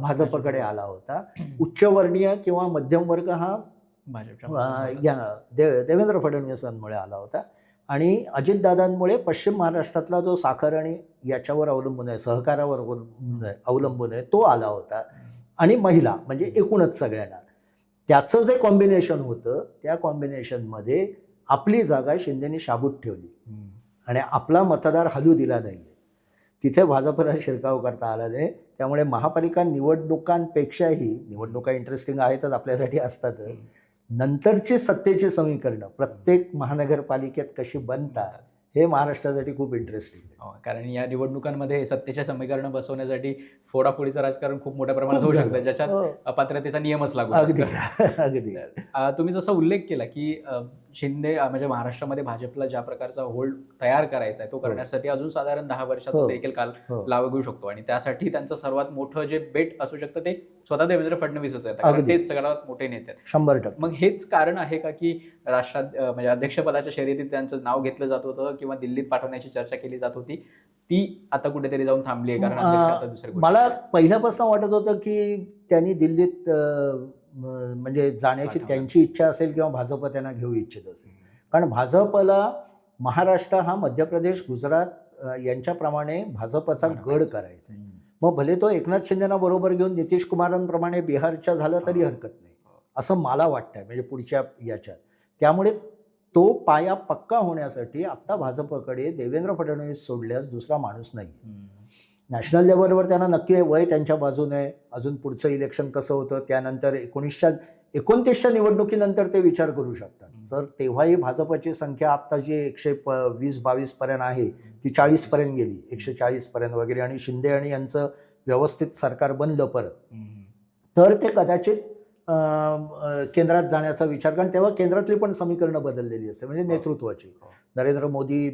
भाजपकडे आला होता. उच्चवर्णीय किंवा मध्यम वर्ग हा देवेंद्र फडणवीसांमुळे आला होता. आणि अजितदादांमुळे पश्चिम महाराष्ट्रातला जो साखर आणि याच्यावर अवलंबून आहे, सहकारावर अवलंबून आहे, तो आला होता. आणि महिला म्हणजे एकूणच सगळ्यांना त्याचं जे कॉम्बिनेशन होतं, त्या कॉम्बिनेशनमध्ये आपली जागा शिंदेनी शाबूत ठेवली आणि आपला मतदार हलू दिला नाही. तिथे भाजपला शिरकाव करता आला नाही. त्यामुळे महापालिका निवडणुकांपेक्षाही, निवडणुका इंटरेस्टिंग आहेतच आपल्यासाठी असतातच, नंतरची सत्तेची समीकरणं प्रत्येक महानगरपालिकेत कशी बनतात हे महाराष्ट्रासाठी खूप इंटरेस्टिंग आहे. कारण या निवडणुकांमध्ये सत्तेच्या समीकरणं बसवण्यासाठी फोडाफोडीचं राजकारण खूप मोठ्या प्रमाणात होऊ शकतं, ज्याच्यात अपात्रतेचा नियमच लागू असतो. अगदी. तुम्ही जसा उल्लेख केला की शिंदे म्हणजे महाराष्ट्रामध्ये भाजपला ज्या प्रकारचा होल्ड तयार करायचा आहे तो करण्यासाठी अजून साधारण 10 वर्षाचा देखील काल लागू शकतो. आणि त्यासाठी त्यांचं सर्वात मोठं जे बेट असू शकतं ते स्वतः देवेंद्र फडणवीसच आहेत, कारण तेच सगळ्यात मोठे नेते आहेत. 100%. मग हेच कारण आहे का की राष्ट्रात म्हणजे अध्यक्षपदाच्या शर्यतीत त्यांचं नाव घेतलं जात होतं किंवा दिल्लीत पाठवण्याची चर्चा केली जात होती, ती आता कुठेतरी जाऊन थांबली आहे? कारण मला पहिल्यापासून वाटत होतं की त्यांनी दिल्लीत म्हणजे जाण्याची त्यांची इच्छा असेल किंवा भाजप त्यांना घेऊ इच्छित असेल. कारण भाजपला महाराष्ट्र हा मध्य प्रदेश, गुजरात यांच्याप्रमाणे भाजपचा गड करायचा आहे. मग भले तो एकनाथ शिंदेना बरोबर घेऊन नितीश कुमारांप्रमाणे बिहारच्या झालं तरी हरकत नाही असं मला वाटतंय, म्हणजे पुढच्या याच्यात. त्यामुळे तो पाया पक्का होण्यासाठी आता भाजपकडे देवेंद्र फडणवीस सोडल्यास दुसरा माणूस नाही. नॅशनल लेवलवर त्यांना नक्की वय त्यांच्या बाजूने, अजून पुढचं इलेक्शन कसं होतं त्यानंतर 1929च्या निवडणुकीनंतर ते विचार करू शकतात. तर तेव्हाही भाजपची संख्या आत्ता जी 120-22 पर्यंत आहे ती 40 पर्यंत गेली, 140 पर्यंत वगैरे. आणि शिंदे आणि यांचं व्यवस्थित सरकार बनलं परत, तर ते कदाचित केंद्रात जाण्याचा विचार, कारण तेव्हा केंद्रातली पण समीकरणं बदललेली असते, म्हणजे नेतृत्वाची. नरेंद्र मोदी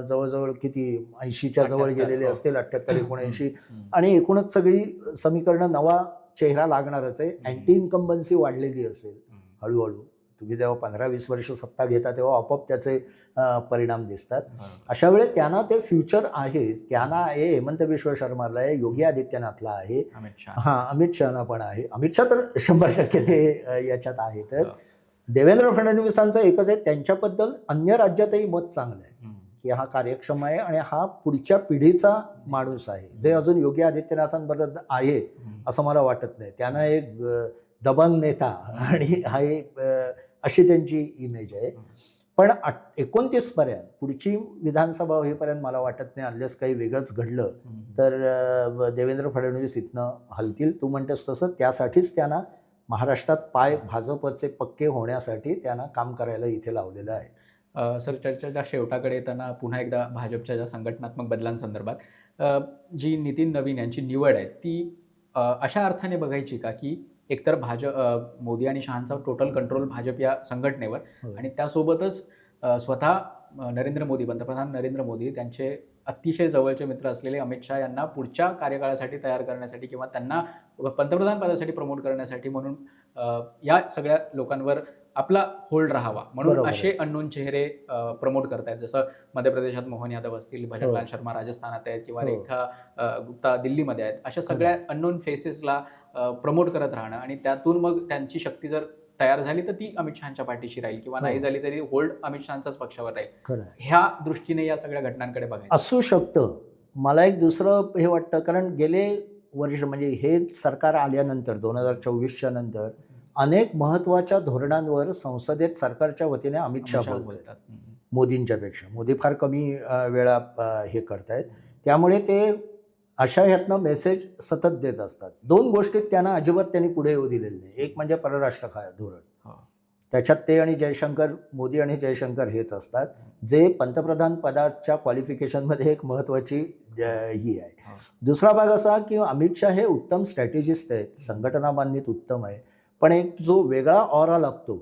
जवळजवळ किती 80च्या जवळ गेलेले असतील, 78-79, आणि एकूणच सगळी समीकरणं, नवा चेहरा लागणारच आहे. अँटी इन्कम्बन्सी वाढलेली असेल, हळूहळू. तुम्ही जेव्हा 15-20 वर्ष सत्ता घेता तेव्हा आपोआप त्याचे परिणाम दिसतात. अशा वेळेस त्यांना ते फ्युचर आहे, त्यांना आहे, हेमंत विश्व शर्माला आहे, योगी आदित्यनाथला आहे, अमित शहा. हां, अमित शहाना पण आहे. अमित शहा तर 100% ते याच्यात आहे. तर देवेंद्र फडणवीसांचं एकच आहे, त्यांच्याबद्दल अन्य राज्यातही मत चांगलं आहे की हा कार्यक्षम आहे आणि हा पुढच्या पिढीचा माणूस आहे, जे अजून योगी आदित्यनाथांबरोबर आहे असं मला वाटत नाही. त्यांना एक दबंग नेता आणि हा एक अशी त्यांची इमेज आहे. पण 29 पर्यंत पुढची विधानसभा होईपर्यंत मला वाटत नाही, अनलेस काही वेगळंच घडलं तर देवेंद्र फडणवीस इथनं हलतील. तू म्हणतेस तसं त्यासाठीच त्यांना महाराष्ट्रात पाय भाजपचे पक्के होण्यासाठी त्यांना काम करायला इथे लावलेलं आहे. सर, चर्चेच्या शेवटाकडे येताना पुन्हा एकदा भाजपच्या ज्या संघटनात्मक बदलांसंदर्भात जी नितीन नवीन यांची निवड आहे ती अशा अर्थाने बघायची का की एकतर मोदी आणि शहांचा टोटल कंट्रोल भाजप या संघटनेवर आणि त्यासोबतच स्वतः पंतप्रधान नरेंद्र मोदी त्यांचे अतिशय जवळचे मित्र असलेले अमित शहा यांना पुढच्या कार्यकाळासाठी तयार करण्यासाठी किंवा त्यांना पंतप्रधान पदासाठी प्रमोट करण्यासाठी म्हणून या सगळ्या लोकांवर आपला होल्ड राहावा म्हणून असे अननोन चेहरे प्रमोट करतायत. जसं मध्य प्रदेशात मोहन यादव असतील, भजनलाल शर्मा राजस्थानात आहेत किंवा रेखा गुप्ता दिल्लीमध्ये आहेत. अशा सगळ्या अननोन फेसेसला प्रमोट करत राहणं आणि त्यातून मग त्यांची शक्ती जर तयार झाली तर ती अमित शहांच्या पाठीशी राहील किंवा नाही झाली तरी होल्ड अमित शहांचाच पक्षावर राहील. ह्या दृष्टीने या सगळ्या घटनांकडे बघायचं असू शकतं. मला एक दुसरं हे वाटतं, कारण गेले वर्ष म्हणजे हे सरकार आल्यानंतर 2024च्या नंतर अनेक महत्त्वाच्या धोरणांवर संसदेत सरकारच्या वतीने अमित शहा बोलतात मोदींच्या पेक्षा. मोदी फार कमी वेळा हे करतायत, त्यामुळे ते अशा ह्यातनं मेसेज सतत देत असतात. दोन गोष्टीत त्यांना अजिबात त्यांनी पुढे येऊ दिलेले नाही. एक म्हणजे परराष्ट्र धोरण, त्याच्यात ते आणि जयशंकर, मोदी आणि जयशंकर हेच असतात, जे पंतप्रधान पदाच्या क्वालिफिकेशनमध्ये एक महत्त्वाची ही आहे. दुसरा भाग असा की अमित शहा हे उत्तम स्ट्रॅटेजिस्ट आहेत, संघटना बांधणीत उत्तम आहे, पण एक जो वेगळा ऑरा लागतो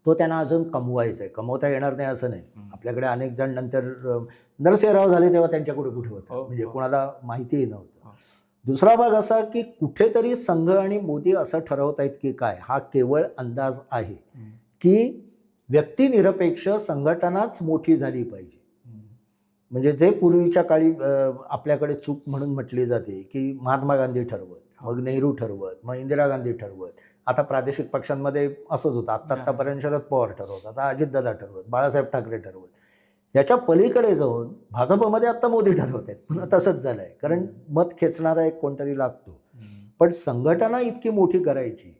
तो त्यांना अजून कमवायचा आहे. कमवता येणार नाही असं नाही. आपल्याकडे अनेक जण नंतर नरसिंहराव झाले तेव्हा त्यांच्याकडे कुठे होतं, म्हणजे कोणाला माहितीही नव्हतं. दुसरा भाग असा की कुठेतरी संघ आणि मोदी असं ठरवतायत की काय, हा केवळ अंदाज आहे की व्यक्तिनिरपेक्ष संघटनाच मोठी झाली पाहिजे. म्हणजे जे पूर्वीच्या काळी आपल्याकडे चूक म्हणून म्हटली जाते की महात्मा गांधी ठरवत, मग नेहरू ठरवत, मग इंदिरा गांधी ठरवत, आता प्रादेशिक पक्षांमध्ये असंच होतं. आत्तापर्यंत शरद पवार ठरवत, आता अजितदादा ठरवत, बाळासाहेब ठाकरे ठरवत. याच्या पलीकडे जाऊन भाजपमध्ये आता मोदी ठरवत आहेत. पुन्हा तसंच झालं आहे, कारण मत खेचणारा एक कोणतरी लागतो. पण संघटना इतकी मोठी करायची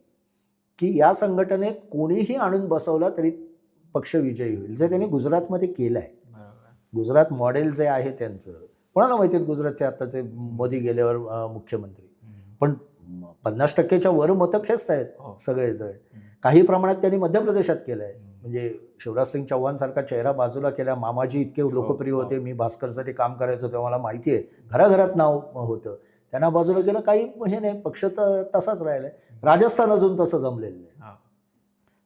की या संघटनेत कोणीही आणून बसवला तरी पक्ष विजयी होईल, जे त्यांनी गुजरातमध्ये केलं आहे. गुजरात मॉडेल जे आहे त्यांचं, कोणाला माहिती आहेत गुजरातचे आत्ताचे मोदी गेल्यावर मुख्यमंत्री, पण 50%च्या वर मतं खेचतायत सगळेजण. काही प्रमाणात त्यांनी मध्य प्रदेशात केलं आहे, म्हणजे शिवराज सिंग चौहान सारखा चेहरा बाजूला केला. मामाजी इतके लोकप्रिय होते, मी भास्करसाठी काम करायचो तेव्हा मला माहिती आहे, घराघरात नाव होतं, त्यांना बाजूला केलं. काही हे नाही, पक्ष तर तसाच राहिला आहे. राजस्थान अजून तसं जमलेलं नाही.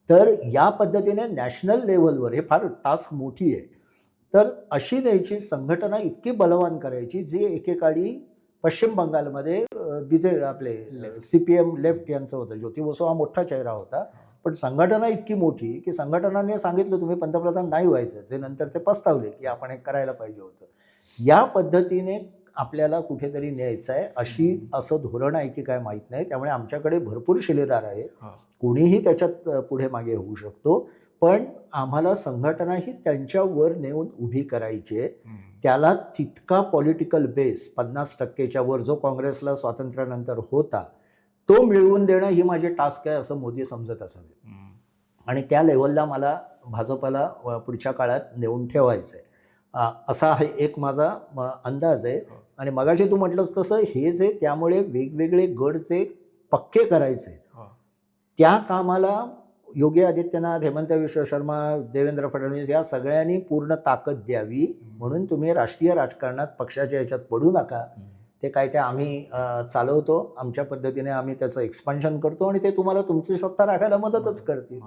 तर या पद्धतीने नॅशनल लेव्हलवर हे फार टास्क मोठी आहे. तर अशी द्यायची संघटना इतकी बलवान करायची, जी एकेकाळी पश्चिम बंगालमध्ये आपले CPM लेफ्ट यांचं होतं. ज्योती बसू हा मोठा चेहरा होता, पण संघटना इतकी मोठी की संघटनाने सांगितलं तुम्ही पंतप्रधान नाही व्हायचं, जे नंतर ते पस्तावले की आपण हे करायला पाहिजे होतं. या पद्धतीने आपल्याला कुठेतरी न्यायचं आहे, असं धोरण आहे की काय माहीत नाही. त्यामुळे आमच्याकडे भरपूर शिलेदार आहेत, कोणीही त्याच्यात पुढे मागे होऊ शकतो, पण आम्हाला संघटना ही त्यांच्यावर नेऊन उभी करायची आहे. त्याला तितका पॉलिटिकल बेस 50%च्या वर जो काँग्रेसला स्वातंत्र्यानंतर होता तो मिळवून देणं ही माझी टास्क आहे असं मोदी समजत असावे. आणि त्या लेवलला मला भाजपला पुढच्या काळात नेऊन ठेवायचं आहे, असा हा एक माझा अंदाज आहे. आणि मगाशी तू म्हटलंस तसं हे जे त्यामुळे वेगवेगळे गड जे पक्के करायचे त्या कामाला योगी आदित्यनाथ, हेमंत विश्व शर्मा, देवेंद्र फडणवीस या सगळ्यांनी पूर्ण ताकद द्यावी. म्हणून तुम्ही राष्ट्रीय राजकारणात पक्षाच्या याच्यात पडू नका. ते काय ते आम्ही चालवतो, आमच्या पद्धतीने आम्ही त्याचं एक्सपान्शन करतो आणि ते तुम्हाला तुमची सत्ता राखायला मदतच करतील.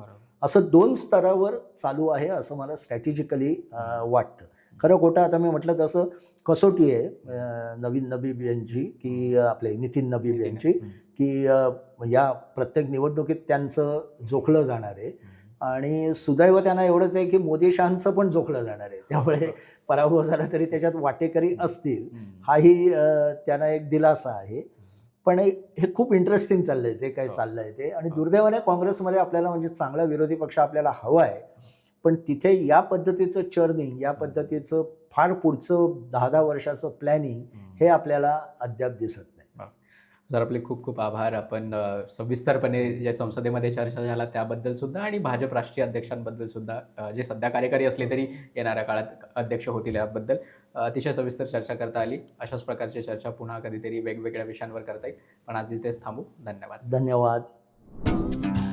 असं 2 स्तरावर चालू आहे असं मला स्ट्रॅटेजिकली वाटतं. खरं खोटं आता मी म्हटलं तसं कसोटी आहे नवीन नबीब यांची की आपले नितीन नबीब यांची की या प्रत्येक निवडणुकीत त्यांचं जोखलं जाणार आहे आणि सुदैव त्यांना एवढंच आहे की मोदी शहांचं पण जोखलं जाणार आहे, त्यामुळे पराभव झाला तरी त्याच्यात वाटेकरी असतील हाही त्यांना एक दिलासा आहे. पण हे खूप इंटरेस्टिंग चाललंय जे काही चाललंय ते, आणि दुर्दैवाने काँग्रेसमध्ये आपल्याला म्हणजे चांगला विरोधी पक्ष आपल्याला हवा आहे, पण तिथे या पद्धतीचं चर्निंग, या पद्धतीचं फार पुढचं 10-10 वर्षाचं प्लॅनिंग हे आपल्याला अद्याप दिसत नाही. सर आपले खूप खूप आभार. आपण सविस्तरपणे जे संसदेमध्ये चर्चा झाला त्याबद्दल सुद्धा आणि भाजप राष्ट्रीय अध्यक्षांबद्दल सुद्धा, जे सध्या कार्यकारी असले तरी येणाऱ्या काळात अध्यक्ष होतील याबद्दल अतिशय सविस्तर चर्चा करता आली. अशाच प्रकारची चर्चा पुन्हा कधीतरी वेगवेगळ्या विषयांवर करता येईल. पण आज इथेच थांबू. धन्यवाद. धन्यवाद.